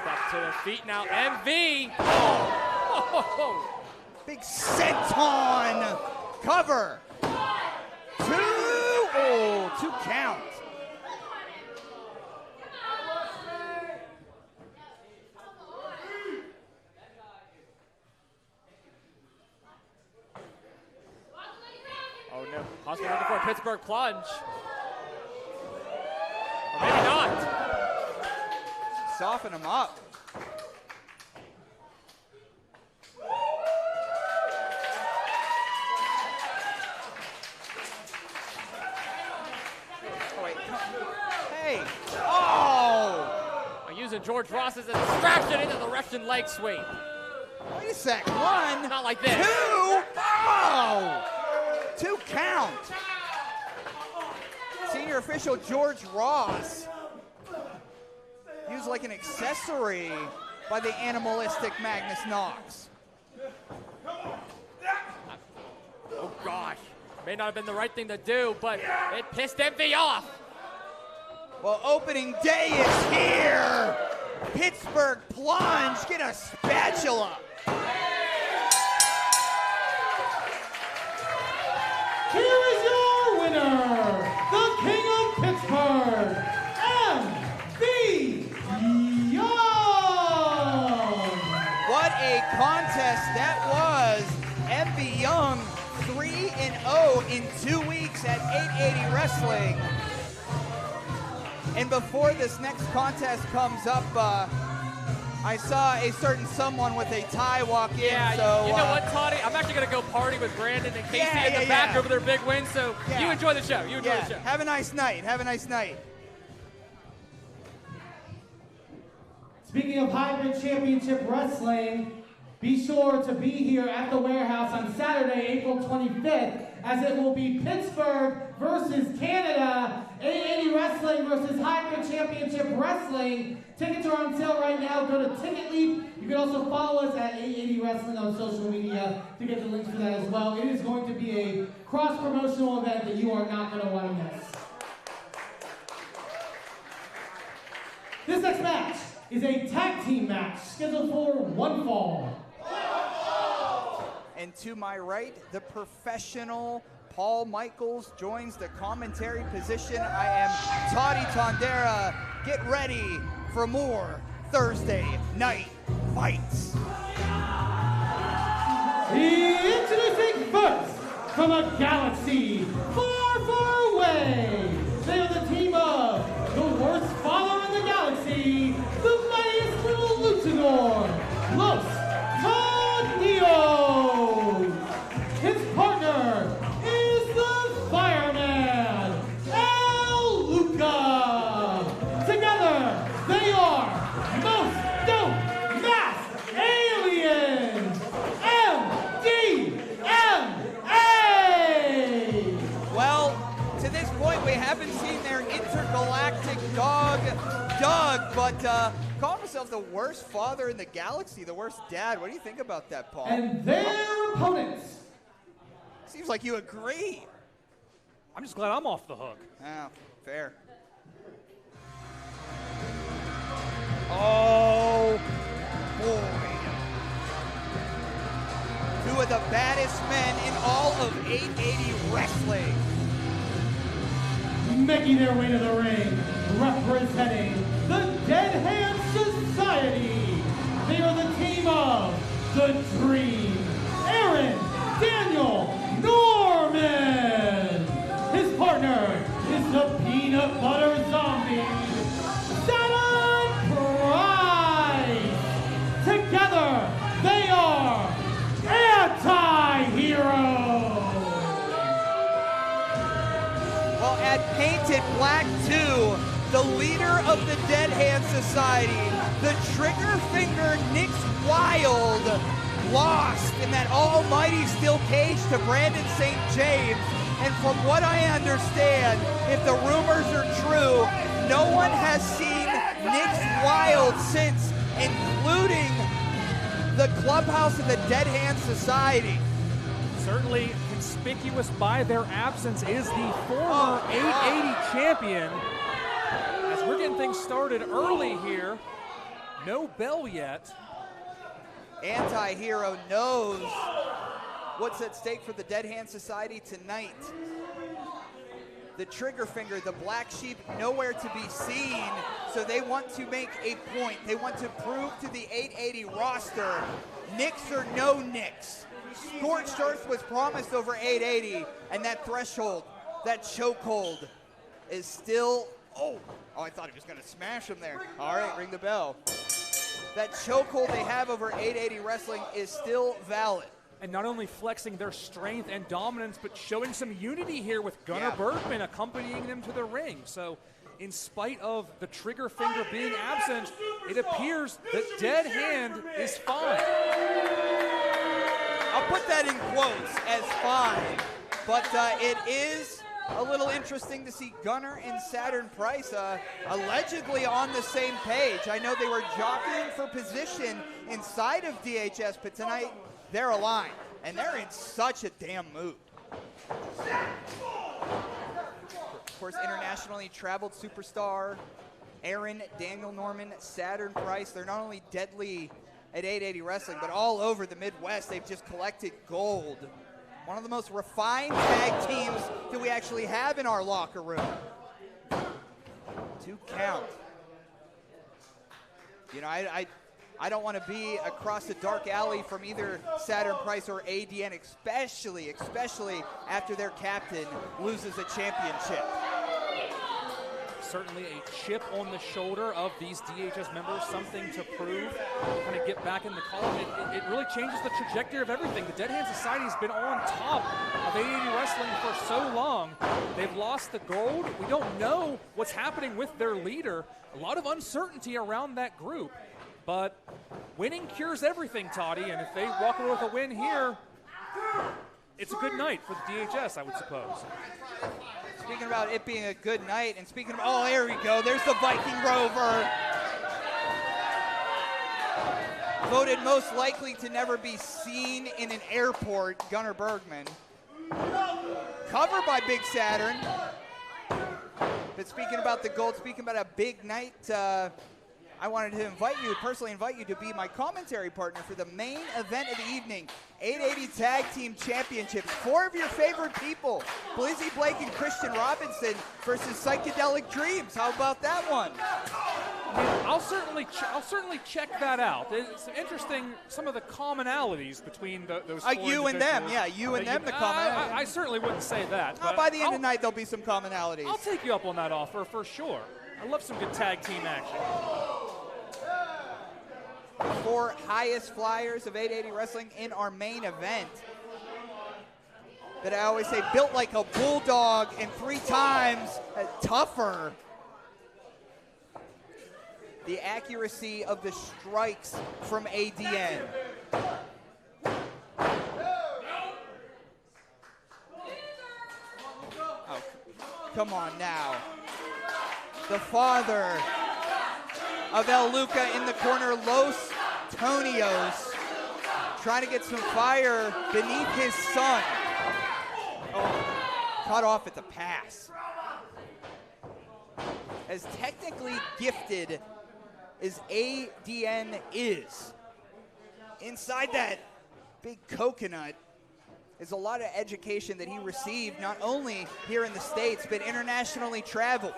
Up to the feet now, MV. Oh. Big senton cover. 2 count. Oh no, Hospital looking for a Pittsburgh plunge. Or maybe not. Soften him up. Hey! Oh! Using George Ross as a distraction into the Russian leg sweep. Wait a sec. 1. Not like this. 2. Oh! 2 count. Senior official George Ross used like an accessory by the animalistic Magnus Knox. Oh gosh. May not have been the right thing to do, but it pissed MV off. Well, opening day is here. Pittsburgh plunge, get a spatula. Here is your winner, the King of Pittsburgh, MV Young. What a contest that was. MV Young 3-0 in 2 weeks at 880 Wrestling. And before this next contest comes up, I saw a certain someone with a tie walk in. Yeah, so, you know what, Toddy? I'm actually going to go party with Brandon and Casey in the back over their big win, so you enjoy the show. You enjoy the show. Have a nice night. Have a nice night. Speaking of Hybrid Championship Wrestling, be sure to be here at the warehouse on Saturday, April 25th, as it will be Pittsburgh versus Canada, 880 Wrestling versus Hybrid Championship Wrestling. Tickets are on sale right now. Go to Ticket Leap. You can also follow us at 880 Wrestling on social media to get the links for that as well. It is going to be a cross-promotional event that you are not going to want to miss. This next match is a tag team match scheduled for one fall. And to my right, the professional Paul Michaels joins the commentary position. I am Toddy Tondera. Get ready for more Thursday Night Fights. Introducing first, from a galaxy far, far away, they are the team of the worst father in the galaxy, the mightiest little luchador, Los Tonios. His partner is the fireman, Luca. Together, they are most dope masked aliens, Doug, but calling himself the worst father in the galaxy, the worst dad. What do you think about that, Paul? And their opponents. Seems like you agree. I'm just glad I'm off the hook. Oh, fair. Oh, boy. Two of the baddest men in all of 880 wrestling. Making their way to the ring, representing the Dead Hand Society. They are the team of The Dream, Aaron Daniel Norman. His partner is the Peanut Butter Zombie, Saturn Price. Together, they are Anti-Heroes. Well, at Painted Black 2, the leader of the Dead Hand Society, the trigger finger Nick's Wild, lost in that almighty steel cage to Brandon St. James. And from what I understand, if the rumors are true, no one has seen Nick's Wild since, including the clubhouse of the Dead Hand Society. Certainly conspicuous by their absence is the former 880 champion. As we're getting things started early here, no bell yet. Anti-Hero knows what's at stake for the Dead Hand Society tonight. The trigger finger, the black sheep, nowhere to be seen, so they want to make a point. They want to prove to the 880 roster, Nicks or no Nicks. Scorched Earth was promised over 880, and that threshold, that chokehold, is still, oh, I thought he was gonna smash him there. All right, ring the bell. That chokehold they have over 880 wrestling is still valid. And not only flexing their strength and dominance, but showing some unity here with Gunnar Bergman accompanying them to the ring. So in spite of the trigger finger being absent, it appears that Dead Hand is fine. I'll put that in quotes as fine, but it is a little interesting to see Gunnar and Saturn Price allegedly on the same page. I know they were jockeying for position inside of DHS, but tonight they're aligned, and they're in such a damn mood. Of course, internationally traveled superstar Aaron Daniel Norman, Saturn Price. They're not only deadly at 880 Wrestling, but all over the Midwest. They've just collected gold. One of the most refined tag teams that we actually have in our locker room. 2 count. You know, I don't want to be across a dark alley from either Saturn Price or ADN, especially after their captain loses a championship. Certainly a chip on the shoulder of these DHS members, something to prove, kind of get back in the column. It really changes the trajectory of everything. The Dead Hand Society has been on top of 880 Wrestling for so long. They've lost the gold. We don't know what's happening with their leader. A lot of uncertainty around that group. But winning cures everything, Toddy, and if they walk away with a win here, it's a good night for the DHS, I would suppose. Speaking about it being a good night, and speaking of, oh, there we go, there's the Viking Rover. Voted most likely to never be seen in an airport, Gunnar Bergman. Covered by Big Saturn. But speaking about the gold, speaking about a big night, I wanted to personally invite you to be my commentary partner for the main event of the evening, 880 Tag Team Championships. 4 of your favorite people, Blizzy Blake and Kristian Robinson versus Psychedelic Dreams. How about that one? I'll certainly check that out. It's interesting, some of the commonalities between those 4 you and them, yeah, you and them, the commonalities. I certainly wouldn't say that. But by the end of the night, there'll be some commonalities. I'll take you up on that offer for sure. I love some good tag team action. 4 highest flyers of 880 Wrestling in our main event. That I always say, built like a bulldog and 3 times tougher. The accuracy of the strikes from ADN. Oh, come on now. the father of El Luca in the corner, Los Tonios, trying to get some fire beneath his son. Oh, cut off at the pass. As technically gifted as ADN is, inside that big coconut is a lot of education that he received, not only here in the States, but internationally traveled.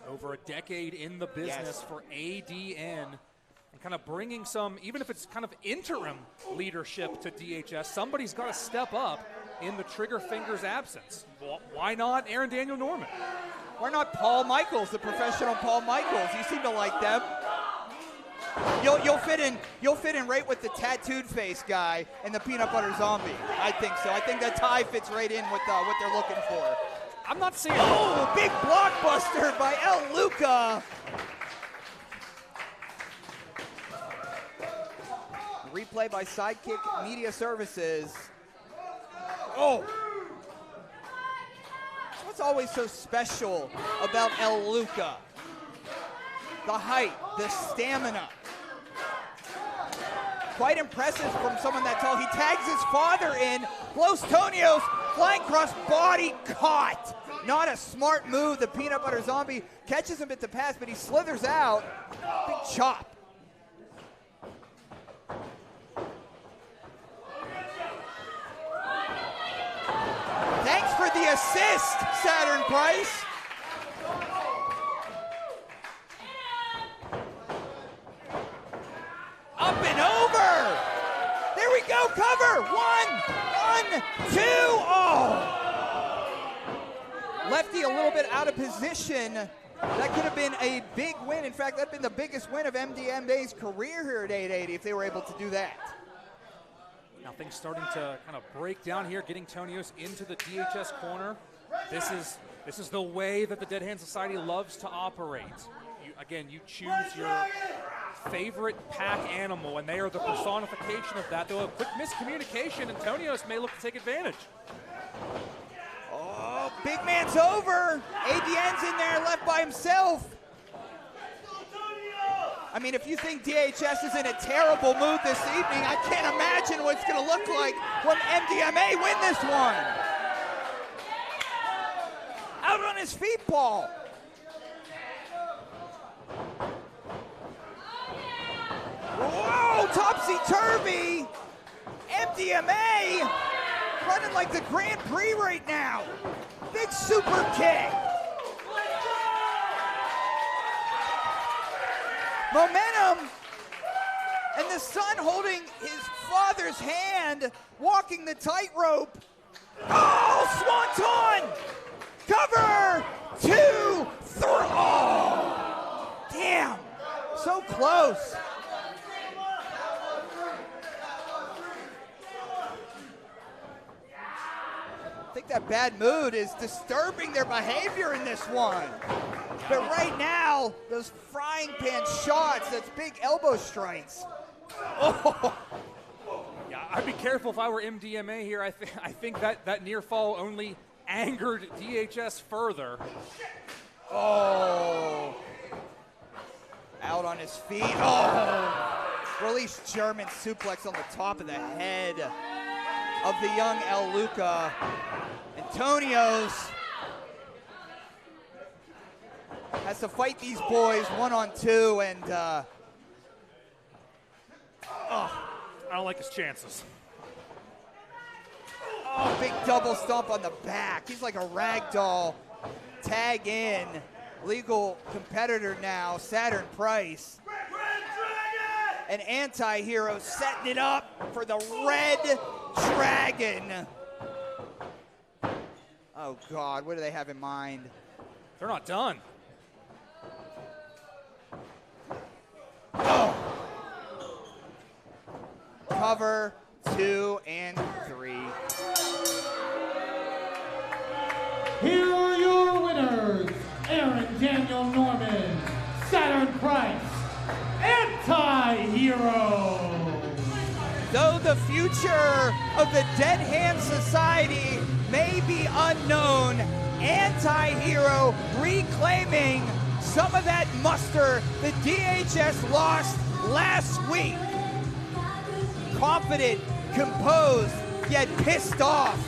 Over a decade in the business for ADN, and kind of bringing some, even if it's kind of interim leadership to DHS, somebody's got to step up in the trigger finger's absence. Why not Aaron Daniel Norman? Why not Paul Michaels, the professional Paul Michaels? You seem to like them. You'll fit in right with the tattooed face guy and the peanut butter zombie. I think so. I think that tie fits right in with what they're looking for. I'm not seeing. Oh, big blockbuster by El Luca. Replay by Sidekick Media Services. Oh. What's always so special about El Luca? The height, the stamina. Quite impressive from someone that tall. He tags his father in. Los Tonios, flying cross body caught. Not a smart move. The peanut butter zombie catches him at the pass, but he slithers out. Big chop. Thanks for the assist, Saturn Price. Up and over. There we go, cover. One, two. Oh. Lefty a little bit out of position. That could have been a big win. In fact, that'd been the biggest win of MDMA's career here at 880 if they were able to do that. Now things starting to kind of break down here, getting Tonios into the DHS corner. This is the way that the Dead Hand Society loves to operate. You choose your favorite pack animal, and they are the personification of that. Though a quick miscommunication, and Tonios may look to take advantage. Oh, big man's over. ADN's in there, left by himself. I mean, if you think DHS is in a terrible mood this evening, I can't imagine what it's going to look like when MDMA win this one. Out on his feet, Paul. Whoa, topsy-turvy. MDMA running like the Grand Prix right now. Big super kick. Momentum. And the son holding his father's hand, walking the tightrope. Oh, swanton. Cover. 2, 3. Oh, damn. So close. I think that bad mood is disturbing their behavior in this one. But right now, those frying pan shots, that's big elbow strikes. Oh. Yeah, I'd be careful if I were MDMA here. I think that near fall only angered DHS further. Oh. Out on his feet. Oh. Release German suplex on the top of the head of the young El Luca. Tonios has to fight these boys 1-on-2, and I don't like his chances. Oh, big double stomp on the back. He's like a rag doll. Tag in. Legal competitor now, Saturn Price. An anti-hero setting it up for the Red Dragon. Oh, God, what do they have in mind? They're not done. Oh. Cover 2 and 3. Here are your winners, Aaron Daniel Norman, Saturn Price, Anti-Hero. Though the future of the Dead Hand Society may be unknown, Anti-Hero reclaims some of that muster the DHS lost last week. Confident, composed, yet pissed off.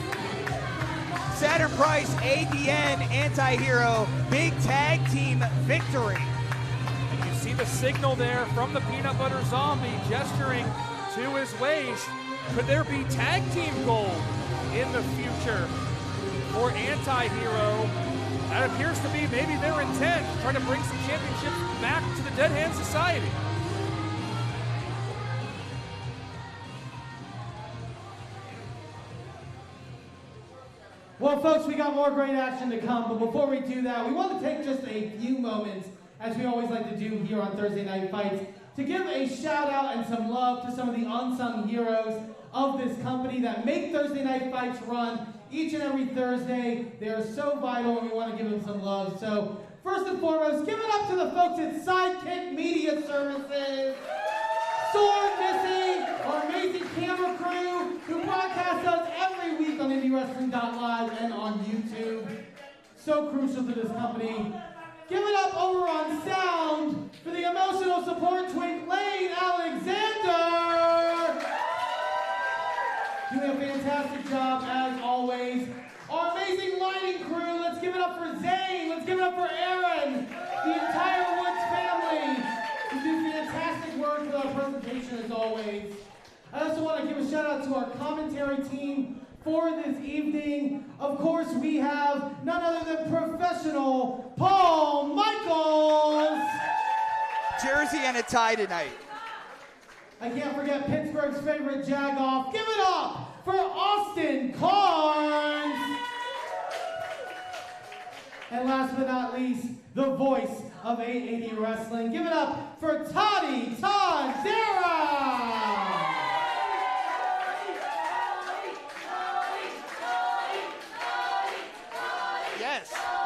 Saturn Price, ADN, anti-hero, big tag team victory. And you see the signal there from the Peanut Butter Zombie gesturing to his waist. Could there be tag team gold in the future for anti-hero? That appears to be maybe their intent, trying to bring some championships back to the Dead Hand Society. Well, folks, we got more great action to come, but before we do that, we want to take just a few moments, as we always like to do here on Thursday Night Fights, to give a shout out and some love to some of the unsung heroes of this company that make Thursday Night Fights run each and every Thursday. They are so vital, and we want to give them some love. So, first and foremost, give it up to the folks at Sidekick Media Services, Sword Missing, our amazing camera crew who broadcast us every week on IndieWrestling.live and on YouTube. So crucial to this company. Give it up over on sound for the emotional support twink Lane Alexander. Doing a fantastic job as always. Our amazing lighting crew, let's give it up for Zane, let's give it up for Aaron, the entire Woods family. You do fantastic work with our presentation as always. I also want to give a shout out to our commentary team for this evening. Of course, we have none other than professional Paul Michaels. Jersey and a tie tonight. I can't forget Pittsburgh's favorite jagoff. Give it up for Austin Carnes. And last but not least, the voice of 880 Wrestling. Give it up for Toddy Tondera.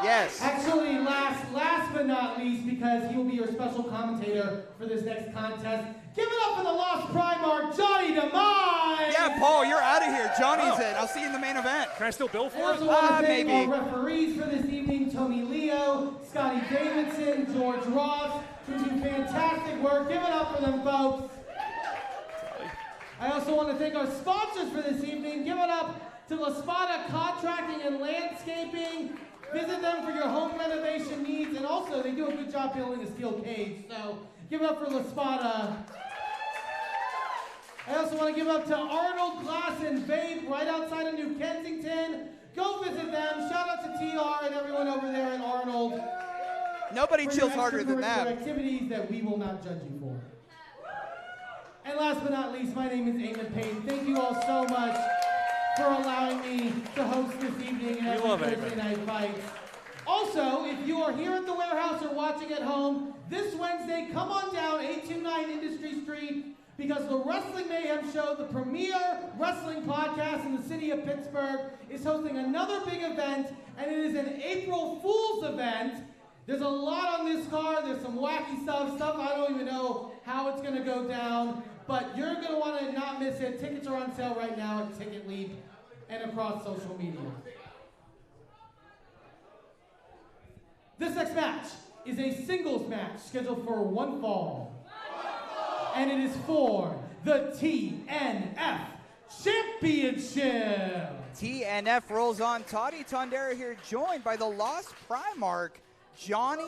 Yes. Actually, last but not least, because he will be your special commentator for this next contest. Give it up for the Lost Primarch, Johnny Demise. Yeah, Paul, you're out of here. Johnny's in. I'll see you in the main event. Can I still bill I for it? also want to thank maybe. our referees for this evening, Tony Leo, Scotty Davidson, George Ross, who do fantastic work. Give it up for them, folks. I also want to thank our sponsors for this evening. Give it up to La Spada Contracting and Landscaping. Visit them for your home renovation needs, and also they do a good job building a steel cage, so give it up for La Spada. I also want to give up to Arnold Glass and Vape right outside of New Kensington. Go visit them. Shout out to TR and everyone over there in Arnold. Nobody chills harder than that. Activities that we will not judge you for. And last but not least, my name is Eamon Payton. Thank you all so much for allowing me to host this evening and every Thursday Night Fights. Also, if you are here at the warehouse or watching at home, this Wednesday, come on down 829 Industry Street, because the Wrestling Mayhem Show, the premier wrestling podcast in the city of Pittsburgh, is hosting another big event, and it is an April Fool's event. There's a lot on this card. There's some wacky stuff I don't even know how it's going to go down, but you're going to want to not miss it. Tickets are on sale right now at Ticket Leap and across social media. This next match is a singles match scheduled for one fall. And it is for the TNF Championship. TNF rolls on. Toddy Tondera here, joined by the Lost Primarch, Johnny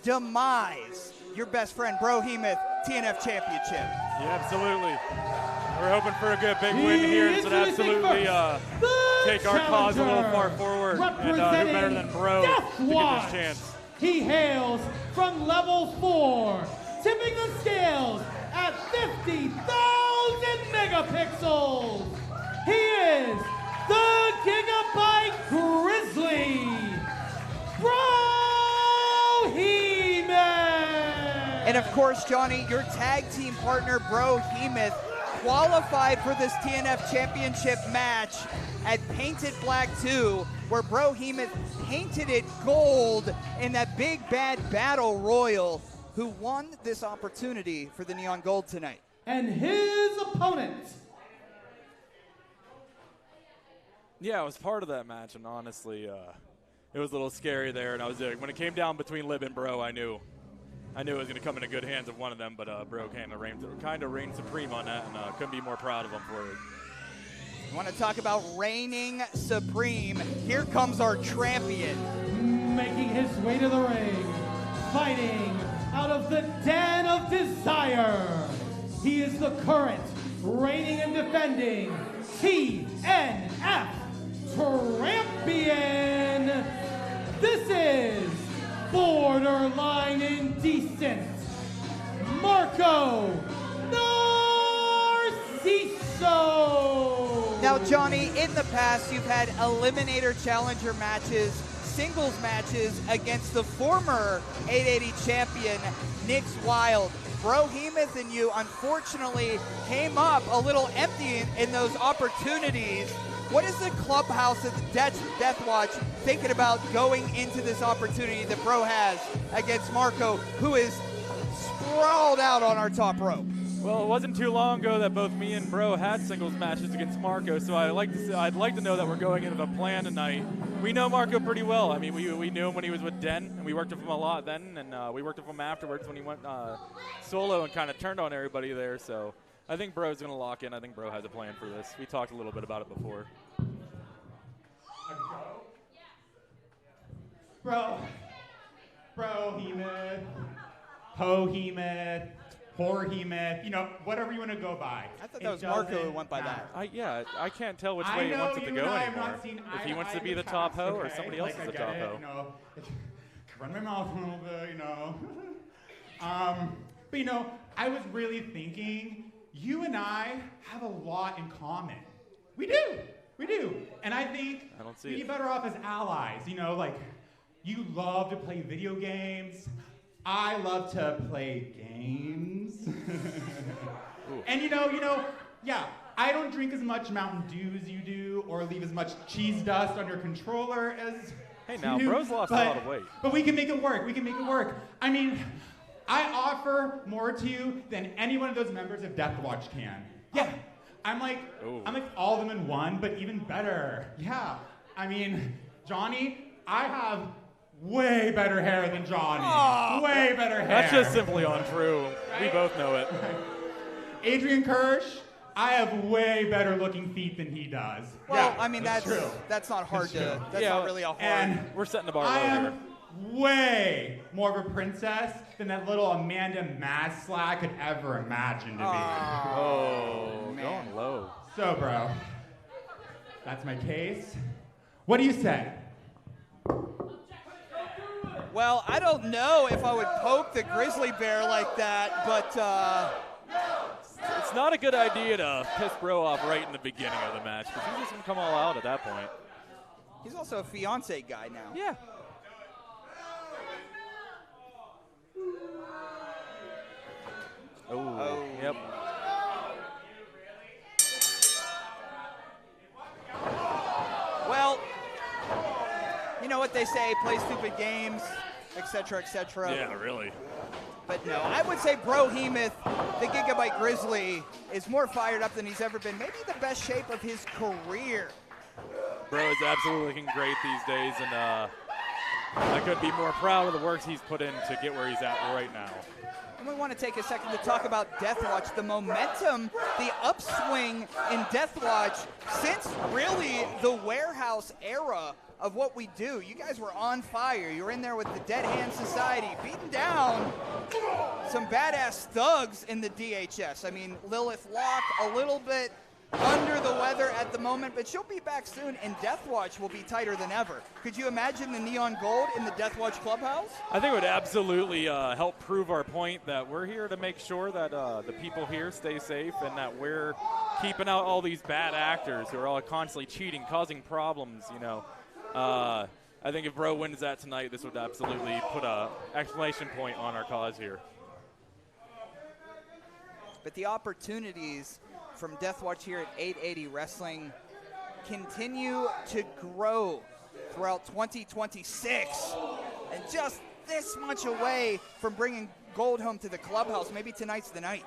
Demise, your best friend, Brohemoth, TNF Championship. Yeah, absolutely. We're hoping for a good big win here. It's an absolutely take our cause a little far forward. And who better than Bro to get this chance? He hails from level 4, tipping the scales at 50,000 megapixels. He is the Gigabyte Grizzly, Brohemoth. And of course, Johnny, your tag team partner, Brohemoth, qualified for this TNF Championship match at Painted Black 2, where Brohemoth painted it gold in that big bad battle royal, who won this opportunity for the Neon Gold tonight. And his opponent. Yeah, I was part of that match, and honestly, it was a little scary there. And I was when it came down between Lib and Bro, I knew I knew it was going to come into good hands of one of them, but Bro kind of reigned supreme on that, and couldn't be more proud of him for it. You want to talk about reigning supreme? Here comes our champion. Making his way to the ring, fighting out of the Den of Desire. He is the current reigning and defending TNF Champion. This is borderline indecent, Marco Narciso. Now, Johnny, in the past, you've had Eliminator Challenger matches, singles matches against the former 880 champion, Nick Wilde. Brohemoth and you, unfortunately, came up a little empty in those opportunities. What is the clubhouse of the Death Watch thinking about going into this opportunity that Bro has against Marco, who is sprawled out on our top rope? Well, it wasn't too long ago that both me and Bro had singles matches against Marco, so I'd like to know that we're going into the plan tonight. We know Marco pretty well. I mean, we knew him when he was with Den, and we worked with him a lot then, and we worked with him afterwards when he went solo and kind of turned on everybody there. So I think Bro's going to lock in. I think Bro has a plan for this. We talked a little bit about it before. Brohemoth, Pohemoth, Horhemoth, you know, whatever you want to go by. I thought that was Marco who went by that. I can't tell which way he wants it to go anymore. If he wants to be the top hoe or somebody else is the top hoe. You know, run my mouth a little bit, you know. But you know, I was really thinking, you and I have a lot in common. We do. And I think we'd be better off as allies. You know, like, you love to play video games. I love to play games. And you know, yeah, I don't drink as much Mountain Dew as you do, or leave as much cheese dust on your controller as Hey, now, you do, Bro's lost a lot of weight. But we can make it work. I mean, I offer more to you than any one of those members of Death Watch can. Yeah, I'm like all of them in one, but even better. Yeah, I mean, Johnny, I have way better hair than Johnny. Way better hair. That's just simply untrue. We both know it. Adrian Kirsch, I have way better looking feet than he does. Well, I mean, that's not hard to, that's not really a hard. And we're setting the bar low I here. am way more of a princess than that little Amanda Maslach could ever imagine to be. Oh, going low. So, bro, that's my case. What do you say? Well, I don't know if I would poke the grizzly bear like that, but it's not a good idea to piss Bro off right in the beginning of the match, because he's just going to come all out at that point. He's also a fiance guy now. Yeah. Oh, yep. Well, you know what they say, play stupid games, etc., etc. Yeah, really. But no, I would say Brohemoth, the Gigabyte Grizzly, is more fired up than he's ever been. Maybe the best shape of his career. Bro is absolutely looking great these days, and I couldn't be more proud of the work he's put in to get where he's at right now. And we want to take a second to talk about Deathwatch, the momentum, the upswing in Deathwatch since really the warehouse era of what we do. You guys were on fire. You were in there with the Dead Hand Society, beating down some badass thugs in the DHS. I mean, Lilith Locke, a little bit under the weather at the moment, but she'll be back soon, and Deathwatch will be tighter than ever. Could you imagine the neon gold in the Deathwatch clubhouse? I think it would absolutely help prove our point that we're here to make sure that the people here stay safe, and that we're keeping out all these bad actors who are all constantly cheating, causing problems, you know. I think if Bro wins that tonight, this would absolutely put a exclamation point on our cause here. But the opportunities from Deathwatch here at 880 Wrestling continue to grow throughout 2026, and just this much away from bringing gold home to the clubhouse. Maybe tonight's the night.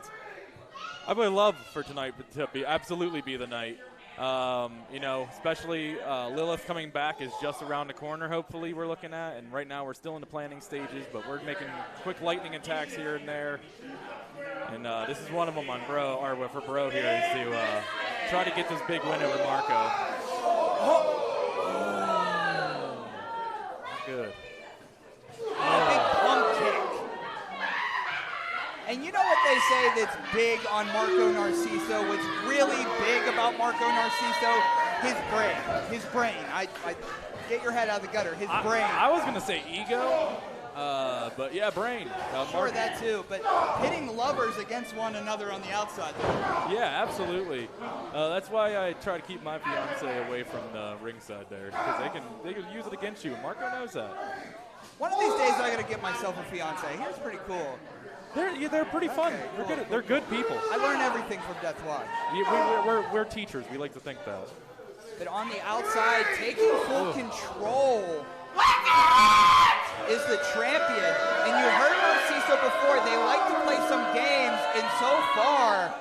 I would love for tonight to absolutely be the night. You know, especially Lilith coming back is just around the corner, hopefully, we're looking at. And right now we're still in the planning stages, but we're making quick lightning attacks here and there. And this is one of them on Bro, or for Bro here, is to try to get this big win over Marco. Good. A big plum kick. And you know what they say that's big on Marco Narciso? What's really big about Marco Narciso? His brain. His brain. I get your head out of the gutter. His brain. I was going to say ego, but yeah, brain. Sure, that too. But pitting lovers against one another on the outside. Yeah, absolutely. That's why I try to keep my fiance away from the ringside there, because they can use it against you. And Marco knows that. One of these days, I got to get myself a fiance. Here's pretty cool. They're pretty fun. Okay, They're good people. I learn everything from Death Watch. We're teachers. We like to think that. But on the outside, taking full control is the champion. And you heard Narciso before. They like to play some games. And so far,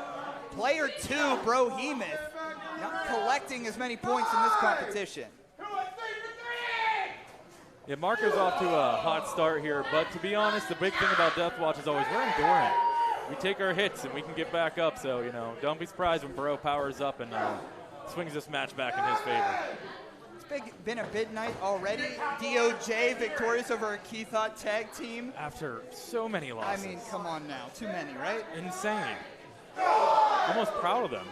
player 2, Brohemoth, not collecting as many points in this competition. Yeah, Marco's off to a hot start here, but to be honest, the big thing about Death Watch is always we're endurant. We take our hits and we can get back up, so, you know, don't be surprised when Bro powers up and swings this match back in his favor. It's been a big night already. DOJ victorious over a Keith Haught tag team. After so many losses. I mean, come on now. Too many, right? Insane. Almost proud of them.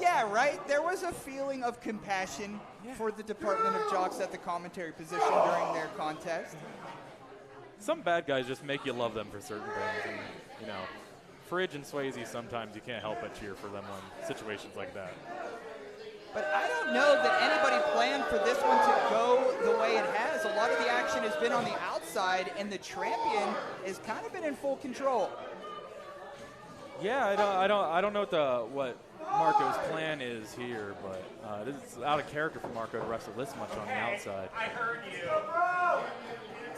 Yeah, right? There was a feeling of compassion for the Department of Jocks at the commentary position during their contest. Some bad guys just make you love them for certain things. And, you know, Fridge and Swayze, sometimes you can't help but cheer for them on situations like that. But I don't know that anybody planned for this one to go the way it has. A lot of the action has been on the outside, and the champion has kind of been in full control. Yeah, I don't know what Marco's plan is here, but it's out of character for Marco to wrestle this much on the outside. I heard you.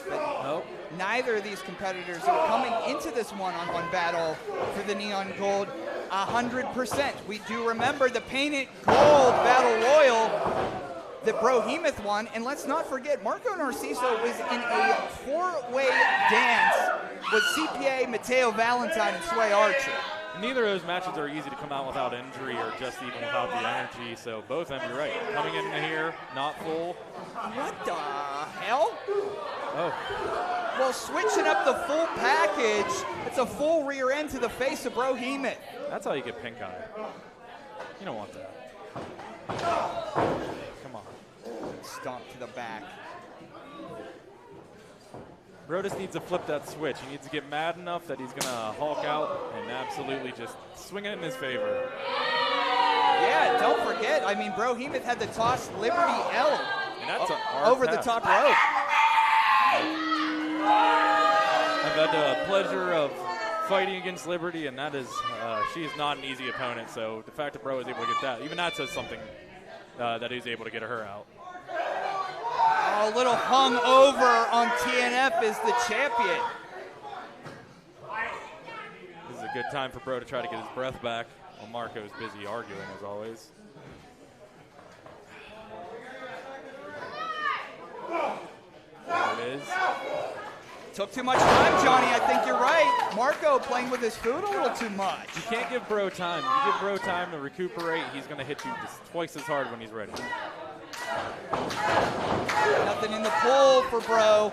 But nope. Neither of these competitors are coming into this one-on-one battle for the Neon Gold 100%. We do remember the Painted Gold Battle Royal that Brohemoth won, and let's not forget, Marco Narciso was in a 4-way dance with CPA, Mateo Valentine, and Sway Archer. Neither of those matches are easy to come out without injury or just even without the energy, so both of them, you're right. Coming in here, not full. What the hell? Oh. Well, switching up the full package, it's a full rear end to the face of Brohemoth. That's how you get pink eye. You don't want that. Come on. Stomp to the back. Bro just needs to flip that switch. He needs to get mad enough that he's going to Hulk out and absolutely just swing it in his favor. Yeah, don't forget. I mean, Brohemoth had the toss Liberty L and that's over the top rope. I've had the pleasure of fighting against Liberty, and that is, she is not an easy opponent. So the fact that Bro is able to get that, even that says something that he's able to get her out. A little hung over on TNF is the champion. This is a good time for Bro to try to get his breath back while Marco's busy arguing, as always. There it is. Took too much time, Johnny. I think you're right. Marco playing with his food a little too much. You can't give Bro time. You give Bro time to recuperate, he's going to hit you just twice as hard when he's ready. Nothing in the pool for Bro.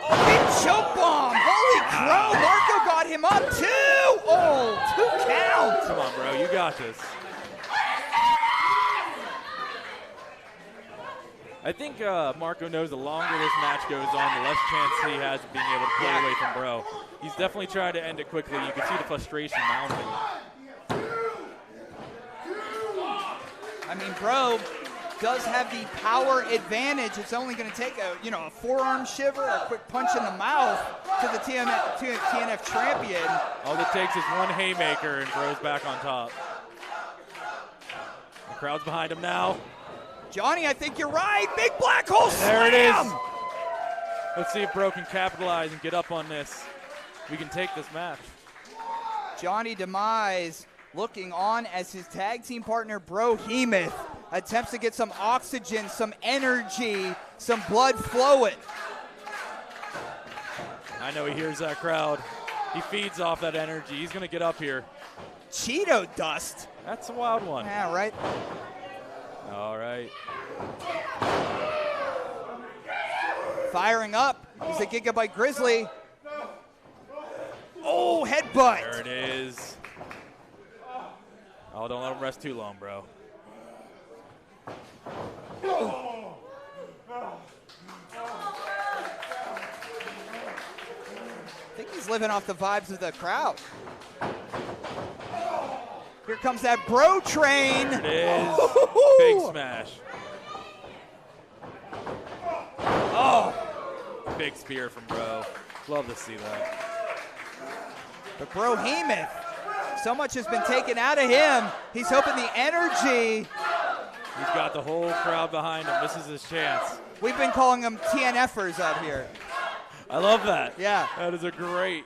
Oh, big choke bomb. Holy crow. Marco got him up too. Oh, 2 counts. Come on, Bro. You got this. I think Marco knows the longer this match goes on, the less chance he has of being able to pull away from Bro. He's definitely trying to end it quickly. You can see the frustration mounting. I mean, Bro does have the power advantage. It's only going to take a forearm shiver, a quick punch in the mouth to the TNF champion. All it takes is one haymaker and Bro's back on top. The crowd's behind him now. Johnny, I think you're right. Big black hole slam. There it is. Let's see if Bro can capitalize and get up on this. We can take this match. Johnny Demise looking on as his tag team partner, Brohemoth, attempts to get some oxygen, some energy, some blood flowing. I know he hears that crowd. He feeds off that energy. He's going to get up here. Cheeto dust. That's a wild one. Yeah, right. All right. Firing up. He's a Gigabyte Grizzly. Oh, headbutt. There it is. Oh, don't let him rest too long, bro. I think he's living off the vibes of the crowd. Here comes that bro train. There it is. Big smash. Oh, big spear from Bro. Love to see that. But Brohemoth, so much has been taken out of him. He's hoping the energy. He's got the whole crowd behind him. This is his chance. We've been calling them TNFers out here. I love that. Yeah. That is a great.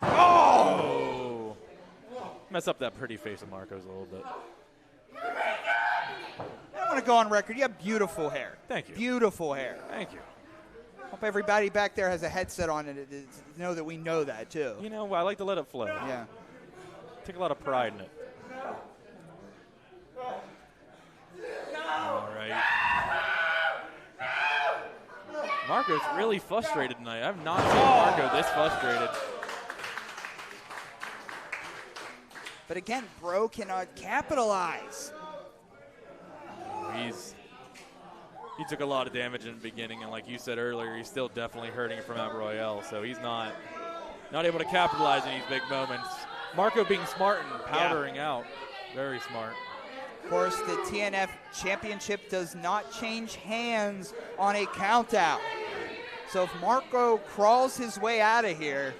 Oh! Mess up that pretty face of Marco's a little bit. I want to go on record. You have beautiful hair. Thank you. Beautiful hair. Thank you. Hope everybody back there has a headset on and know that we know that too. You know, I like to let it flow. Yeah. Take a lot of pride in it. All right. Marco's really frustrated tonight. I've not seen Marco this frustrated. But again, Bro cannot capitalize. He took a lot of damage in the beginning, and like you said earlier, he's still definitely hurting from that Royale, so he's not able to capitalize in these big moments. Marco being smart and powdering out. Very smart. Of course, the TNF Championship does not change hands on a countdown. So if Marco crawls his way out of here,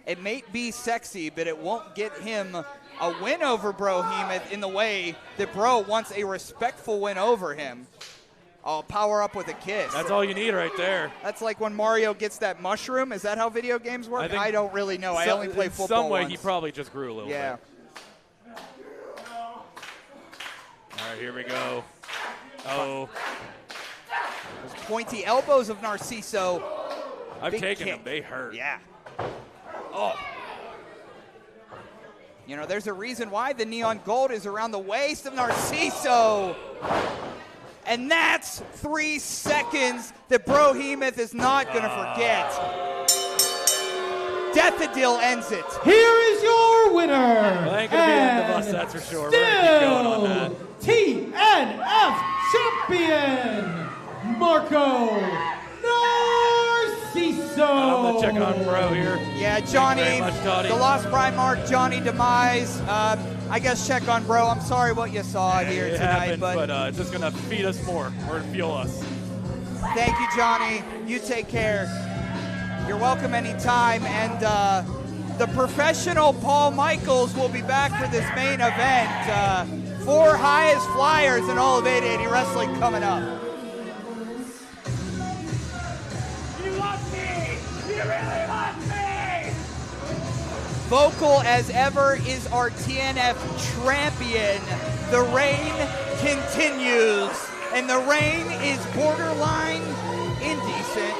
it may be sexy, but it won't get him a win over Brohemoth in the way that Bro wants a respectful win over him. I'll power up with a kiss. That's all you need right there. That's like when Mario gets that mushroom. Is that how video games work? I don't really know. I only play football some way once. He probably just grew a little bit. Yeah. All right, here we go. Oh. Those pointy elbows of Narciso. I've Big taken kick. them. They hurt. Yeah. Oh. You know, there's a reason why the neon gold is around the waist of Narciso. And that's 3 seconds that Brohemoth is not going to forget. Deathadil ends it. Here is your winner. Well, ain't going to be the end of us, that's for sure. We're going to keep going on that. TNF champion, Marco Narciso. I'm going to check on Bro here. Yeah, Johnny, much, the Lost Primarch, Johnny Demise. I guess check on Bro. I'm sorry what you saw here it tonight. Happened, but it's just going to feed us more or fuel us. Thank you, Johnny. You take care. You're welcome anytime. And the professional Paul Michaels will be back for this main event. 4 highest flyers in all of 880 Wrestling coming up. You want me? You really want me? Vocal as ever is our TNF champion. The reign continues, and the reign is borderline indecent.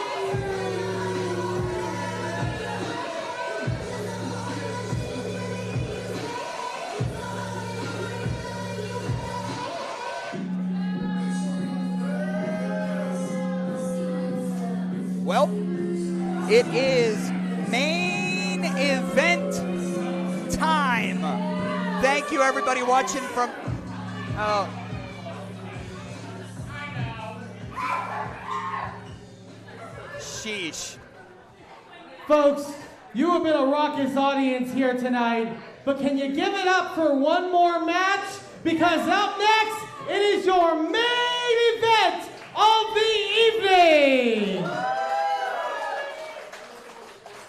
Well, it is main event time. Thank you, everybody watching from. Sheesh. Folks, you have been a raucous audience here tonight, but can you give it up for one more match? Because up next, it is your main event of the evening.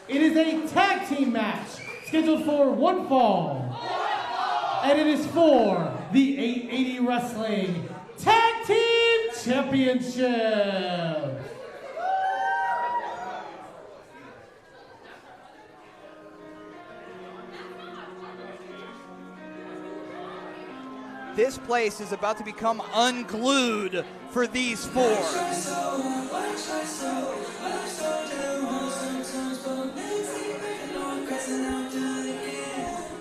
It is a tag team match scheduled for one fall. And it is for the 880 Wrestling Tag Team Championship. This place is about to become unglued for these four.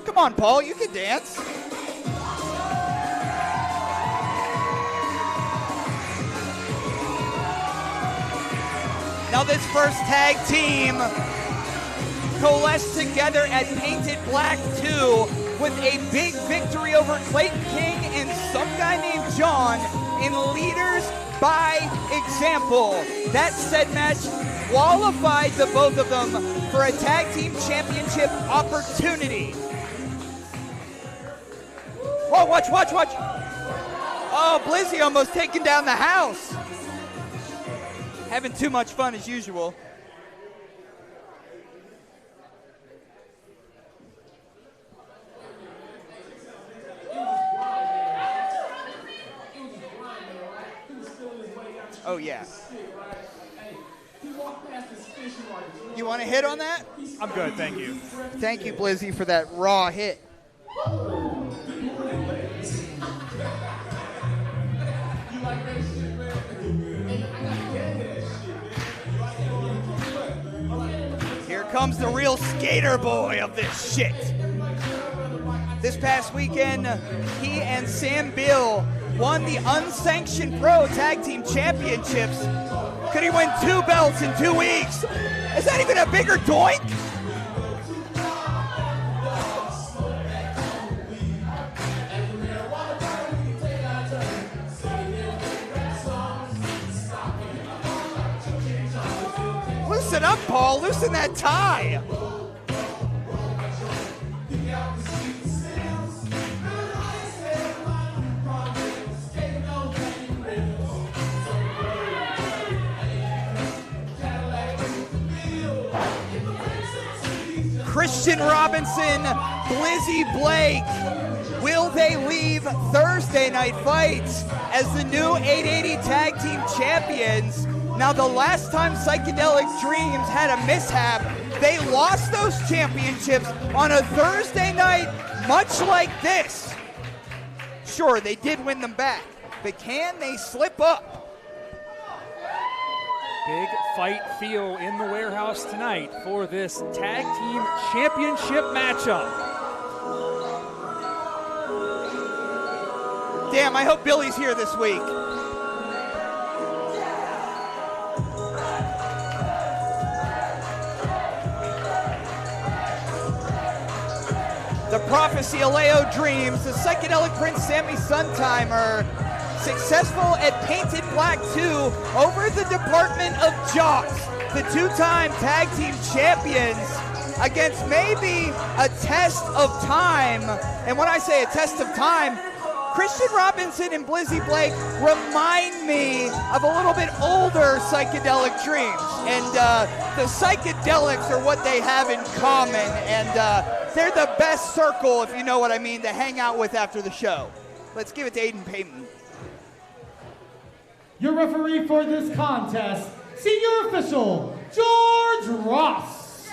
Come on, Paul, you can dance. Now this first tag team coalesced together at Painted Black 2 with a big victory over Clayton King and some guy named John in Leaders by Example. That said match qualified the both of them for a tag team championship opportunity. Whoa, watch. Oh, Blizzy almost taking down the house. Having too much fun as usual. Oh, yeah. You want to hit on that? I'm good, thank you. Thank you, Blizzy, for that raw hit. Here comes the real skater boy of this shit. This past weekend, he and Sam Bill won the Unsanctioned Pro Tag Team Championships. Could he win 2 belts in 2 weeks? Is that even a bigger doink? Loosen up, Paul. Loosen that tie. Kristian Robinson, Blizzy Blake. Will they leave Thursday Night Fights as the new 880 Tag Team Champions? Now, the last time Psychedelic Dreams had a mishap, they lost those championships on a Thursday night, much like this. Sure, they did win them back, but can they slip up? Big fight feel in the warehouse tonight for this tag team championship matchup. Damn, I hope Billy's here this week. The Prophecy Alao Dreams, the Psychedelic Prince Sammy Suntheimer, successful at Painted Black 2 over the Department of Jocks, the 2-time tag team champions, against maybe a test of time. And when I say a test of time, Kristian Robinson and Blizzy Blake remind me of a little bit older Psychedelic Dreams. And the Psychedelics are what they have in common. And they're the best circle, if you know what I mean, to hang out with after the show. Let's give it to Aiden Payton. Your referee for this contest, senior official, George Ross.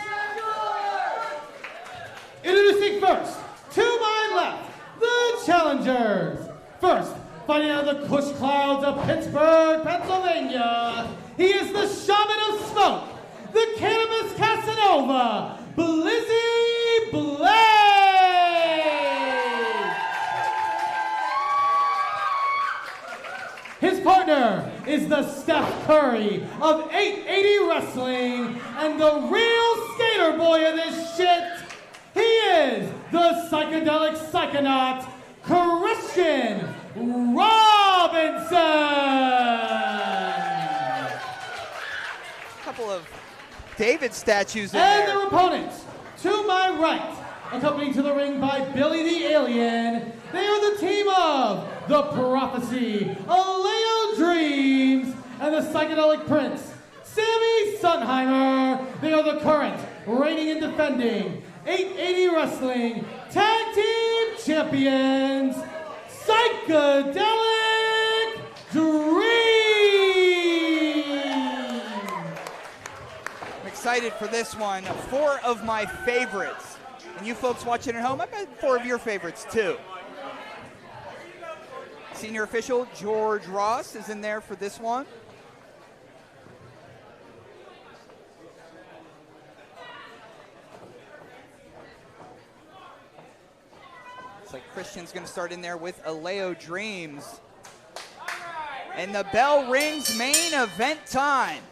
Introducing first, to my left, the challengers. First, fighting out of the Kush Clouds of Pittsburgh, Pennsylvania, he is the Shaman of Smoke, the Cannabis Casanova, Blizzy Blake. His partner is the Steph Curry of 880 Wrestling and the real skater boy of this shit. He is the Psychedelic Psychonaut, Kristian Robinson. Couple of David statues in and there. their opponents, to my right, accompanied to the ring by Billy the Alien, they are the team of the Prophecy, Alao Dreams, and the Psychedelic Prince, Sammy Suntheimer. They are the current, reigning and defending 880 Wrestling Tag Team Champions, Psychedelic Dreams. I'm excited for this one. 4 of my favorites. And you folks watching at home, I bet 4 of your favorites too. Senior official George Ross is in there for this one. Looks like Kristian's going to start in there with Alao Dreams. And the bell rings, main event time.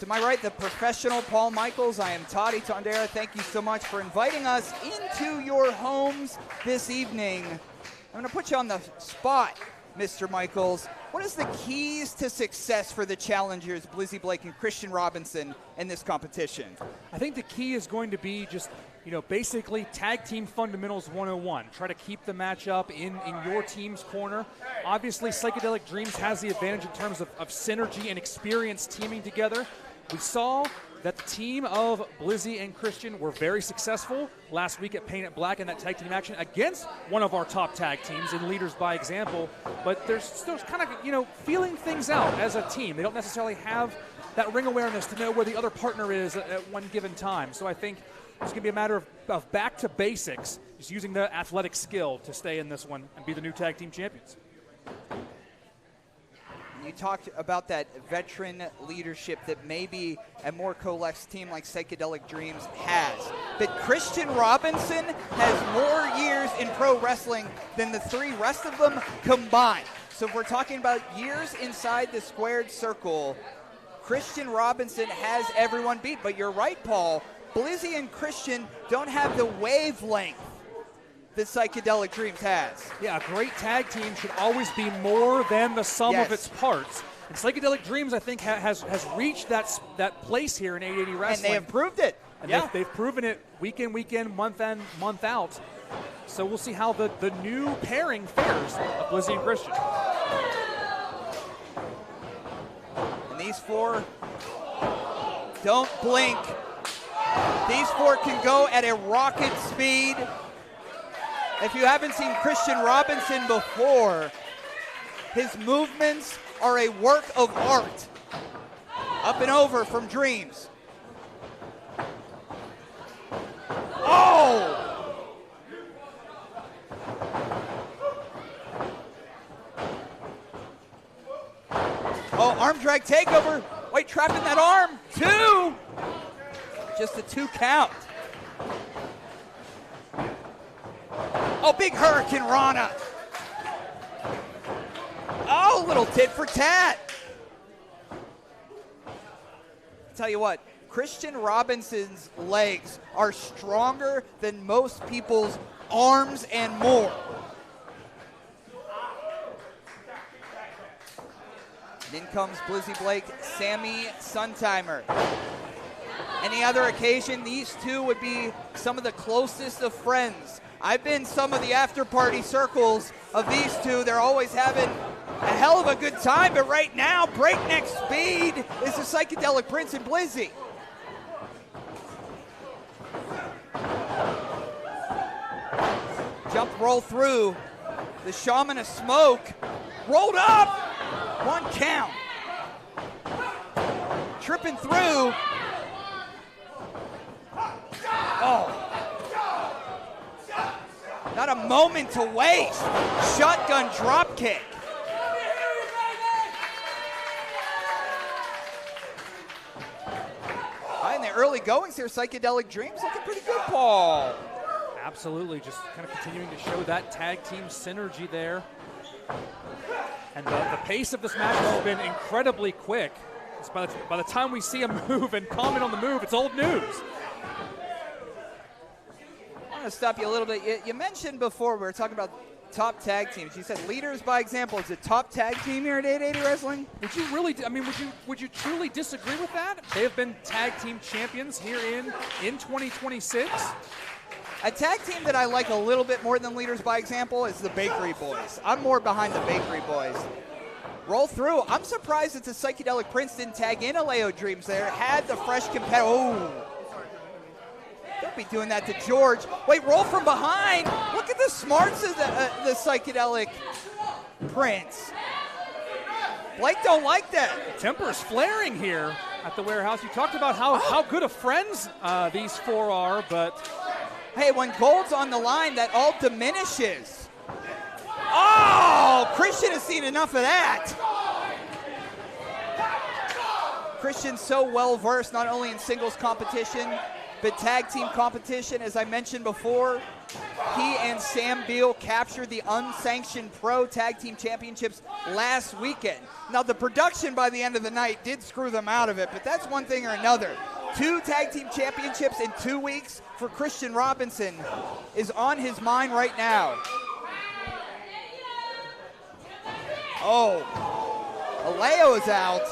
To my right, the professional Paul Michaels. I am Toddy Tondera. Thank you so much for inviting us into your homes this evening. I'm going to put you on the spot, Mr. Michaels. What is the keys to success for the challengers, Blizzy Blake and Kristian Robinson, in this competition? I think the key is going to be just, basically tag team fundamentals 101. Try to keep the match up in your team's corner. Obviously, Psychedelic Dreams has the advantage in terms of synergy and experience teaming together. We saw that the team of Blizzy and Kristian were very successful last week at Paint It Black in that tag team action against one of our top tag teams in Leaders by Example. But they're still kind of, feeling things out as a team. They don't necessarily have that ring awareness to know where the other partner is at one given time. So I think it's going to be a matter of back to basics, just using the athletic skill to stay in this one and be the new tag team champions. You talked about that veteran leadership that maybe a more coalesced team like Psychedelic Dreams has. But Kristian Robinson has more years in pro wrestling than the three rest of them combined. So if we're talking about years inside the squared circle, Kristian Robinson has everyone beat. But you're right, Paul. Blizzy and Kristian don't have the wavelength that Psychedelic Dreams has. Yeah, a great tag team should always be more than the sum of its parts. And Psychedelic Dreams, I think, has reached that place here in 880 Wrestling. And they have proved it. And they've proven it week in, month in, month out. So we'll see how the new pairing fares of Blizzy and Kristian. And these four don't blink. These four can go at a rocket speed. If you haven't seen Kristian Robinson before, his movements are a work of art. Up and over from Dreams. Oh! Oh, arm drag takeover. Wait, trapping that arm. 2. Just a 2 count. Oh, big Hurricane Rana. Oh, little tit for tat. Tell you what, Kristian Robinson's legs are stronger than most people's arms and more. And in comes Blizzy Blake, Sammy Suntheimer. Any other occasion, these two would be some of the closest of friends. I've been some of the after-party circles of these two. They're always having a hell of a good time, but right now, breakneck speed is the Psychedelic Prince and Blizzy. Jump roll through. The Shaman of Smoke rolled up. 1 count. Tripping through. Oh. Not a moment to waste. Shotgun drop kick. In the early goings here, Psychedelic Dreams looking pretty good, Paul. Absolutely, just kind of continuing to show that tag team synergy there. And the pace of this match has been incredibly quick. It's by the time we see a move and comment on the move, it's old news. I want to stop you a little bit. You mentioned before, we were talking about top tag teams. You said Leaders by Example is a top tag team here at 880 Wrestling. Would you really? Would you truly disagree with that? They have been tag team champions here in 2026. A tag team that I like a little bit more than Leaders by Example is the Bakery Boys. I'm more behind the Bakery Boys. Roll through. I'm surprised that the Psychedelic Prince didn't tag in Alao Dreams there. Had the fresh competitor. Oh. Don't be doing that to George. Wait, roll from behind. Look at the smarts of the Psychedelic Prince. Blake don't like that. The temper's flaring here at the warehouse. You talked about how good of friends these four are, but... Hey, when gold's on the line, that all diminishes. Oh, Kristian has seen enough of that. Kristian's so well versed not only in singles competition, but tag team competition. As I mentioned before, he and Sam Beal captured the unsanctioned pro tag team championships last weekend. Now the production by the end of the night did screw them out of it, but that's one thing or another. 2 tag team championships in 2 weeks for Kristian Robinson is on his mind right now. Oh, Alao is out.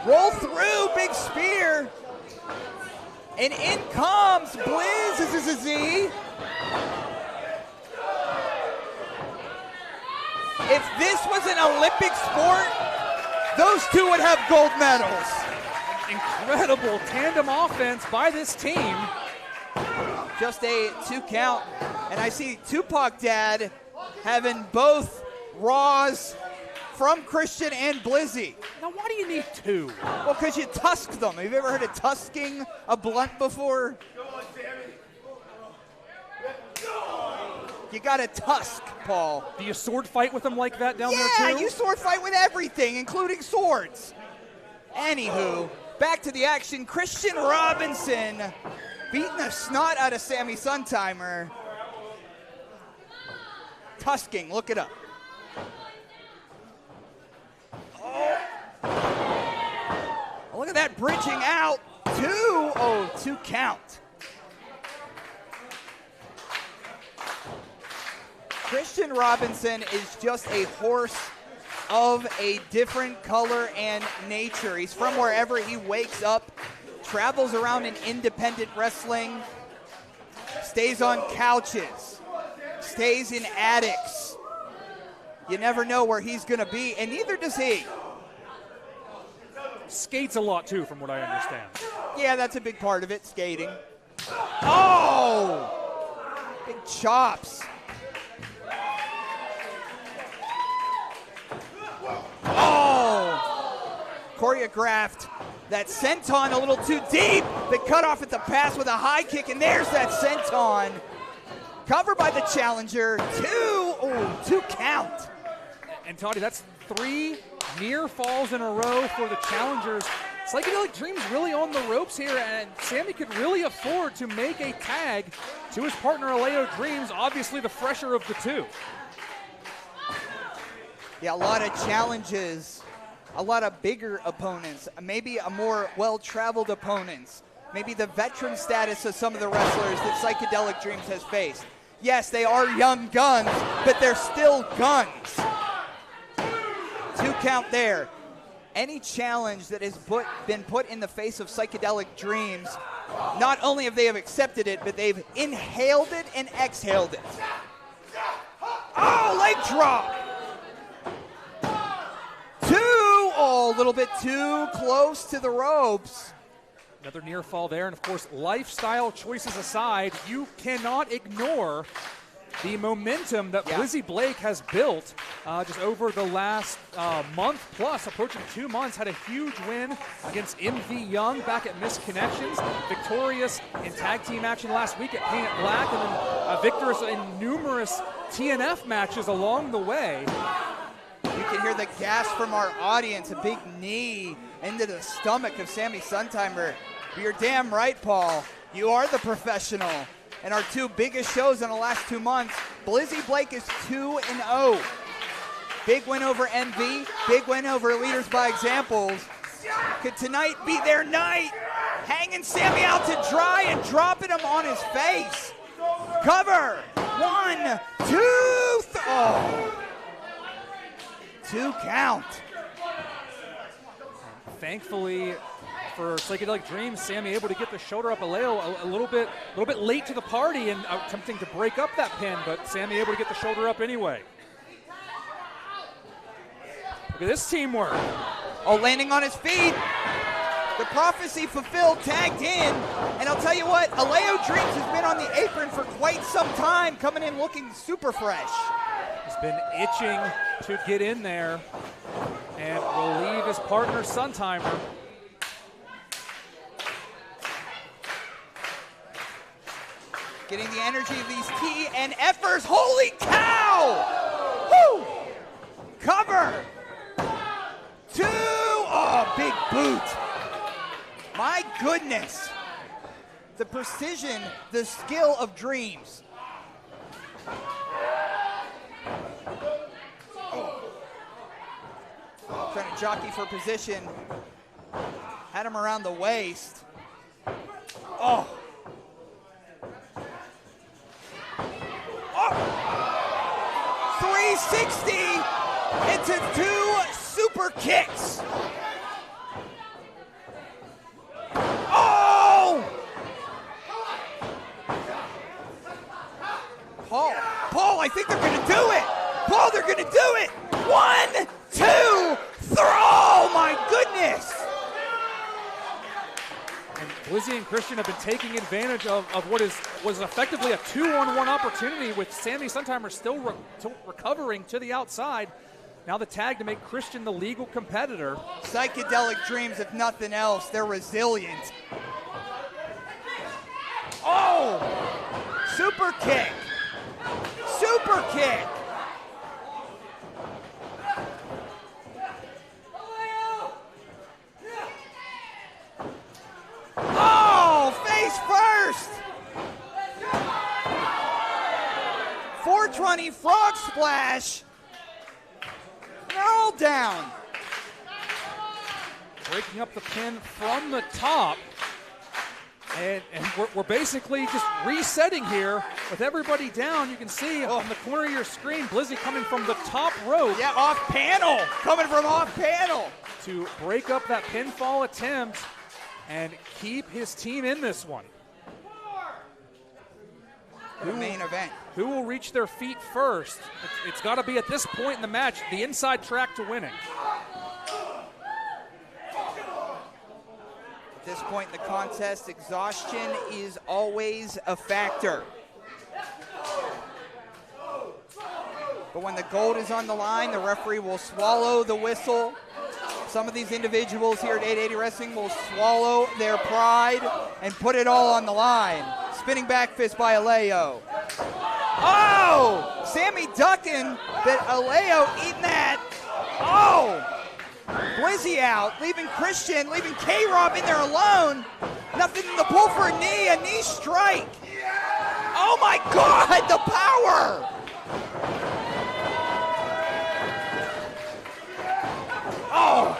Roll through, big spear. And in comes Blizzy. If this was an Olympic sport, those two would have gold medals. Incredible tandem offense by this team. Just a 2 count. And I see Tupac Dad having both Raws from Kristian and Blizzy. Now, why do you need 2? Well, because you tusk them. Have you ever heard of tusking a blunt before? You got to tusk, Paul. Do you sword fight with them like that down there, too? Yeah, you sword fight with everything, including swords. Anywho, back to the action. Kristian Robinson beating the snot out of Sammy Suntheimer. Tusking, look it up. Oh, look at that bridging out. 2 count. Kristian Robinson is just a horse of a different color and nature. He's from wherever he wakes up, travels around in independent wrestling, stays on couches, stays in attics. You never know where he's going to be, and neither does he. Skates a lot, too, from what I understand. Yeah, that's a big part of it, skating. Oh! Big chops. Oh! Choreographed. That senton a little too deep. The cutoff at the pass with a high kick, and there's that senton. Covered by the challenger. 2 count. And Toddy, that's 3 near falls in a row for the challengers. Psychedelic Dreams really on the ropes here, and Sammy could really afford to make a tag to his partner Alao Dreams, obviously the fresher of the 2. Yeah, a lot of challenges, a lot of bigger opponents, maybe a more well-traveled opponents, maybe the veteran status of some of the wrestlers that Psychedelic Dreams has faced. Yes, they are young guns, but they're still guns. 2 count there. Any challenge that has been put in the face of Psychedelic Dreams, not only have they accepted it, but they've inhaled it and exhaled it. Oh, leg drop. 2, oh, a little bit too close to the ropes. Another near fall there, and of course, lifestyle choices aside, you cannot ignore the momentum that Blizzy Blake has built just over the last month plus, approaching 2 months. Had a huge win against MV Young back at Misconnections, victorious in tag team action last week at Paint It Black, and then victorious in numerous TNF matches along the way. You can hear the gasp from our audience, a big knee into the stomach of Sammy Suntheimer. But you're damn right, Paul. You are the professional. And our 2 biggest shows in the last 2 months, Blizzy Blake is 2-0. Big win over MV, big win over Leaders by Examples. Could tonight be their night? Hanging Sammy out to dry and dropping him on his face. Cover. 1, 2, oh. 2 count. Thankfully for Psychedelic Dreams, Sammy able to get the shoulder up Alao a little bit late to the party and attempting to break up that pin, but Sammy able to get the shoulder up anyway. Look at this teamwork. Oh, landing on his feet. The prophecy fulfilled, tagged in. And I'll tell you what, Alao Dreams has been on the apron for quite some time, coming in looking super fresh. He's been itching to get in there and relieve his partner Suntheimer. Getting the energy of these TNFers. Holy cow! Woo! Cover. 2. Oh, big boot. My goodness. The precision, the skill of Dreams. Trying to jockey for position. Had him around the waist. Oh. Oh. 360 into 2 super kicks. Oh! Paul, I think they're going to do it. Paul, they're going to do it. 1, 2, 3. Oh, my goodness. And Blizzy and Kristian have been taking advantage of what was effectively a 2-on-1 opportunity with Sammy Suntheimer still recovering to the outside. Now the tag to make Kristian the legal competitor. Psychedelic Dreams, if nothing else, they're resilient. Oh! Super kick. Super kick. Oh, face first. 420 frog splash. They're all down. Breaking up the pin from the top. And we're basically just resetting here with everybody down. You can see on the corner of your screen, Blizzy coming from the top rope. Yeah, off panel. Coming from off panel. To break up that pinfall attempt and keep his team in this one. The main event. Who will reach their feet first? It's got to be at this point in the match, the inside track to winning. At this point in the contest, exhaustion is always a factor. But when the gold is on the line, the referee will swallow the whistle. Some of these individuals here at 880 Wrestling will swallow their pride and put it all on the line. Spinning back fist by Alao. Oh! Sammy ducking, but Alao eating that. Oh! Blizzy out, leaving Kristian, leaving K-Rob in there alone. Nothing in the pull for a knee strike. Oh my God, the power! Oh!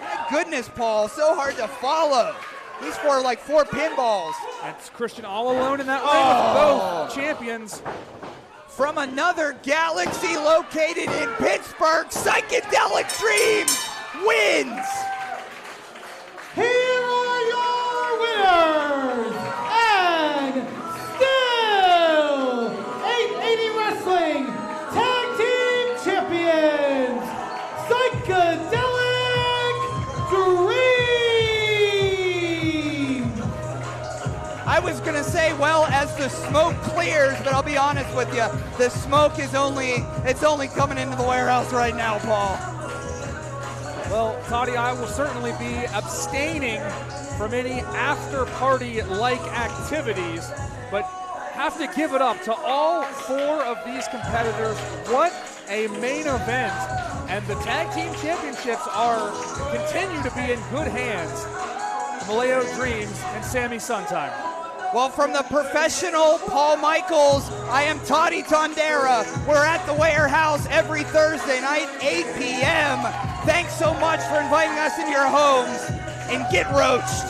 My goodness, Paul, so hard to follow. He's for like 4 pinballs. That's Kristian all alone in that ring with both champions. From another galaxy located in Pittsburgh, Psychedelic Dreams wins. Here are your winners, and still 880 Wrestling Tag Team Champions, Psychedelic Dreams. I was gonna say, well, as the smoke clears, but I'll be honest with you, the smoke is only coming into the warehouse right now, Paul. Well, Toddy, I will certainly be abstaining from any after-party-like activities, but have to give it up to all 4 of these competitors. What a main event. And the Tag Team Championships continue to be in good hands. Maleo Dreams and Sammy Suntheimer. Well, from the professional Paul Michaels, I am Toddy Tondera. We're at the warehouse every Thursday night, 8 p.m. Thanks so much for inviting us into your homes, and get roached.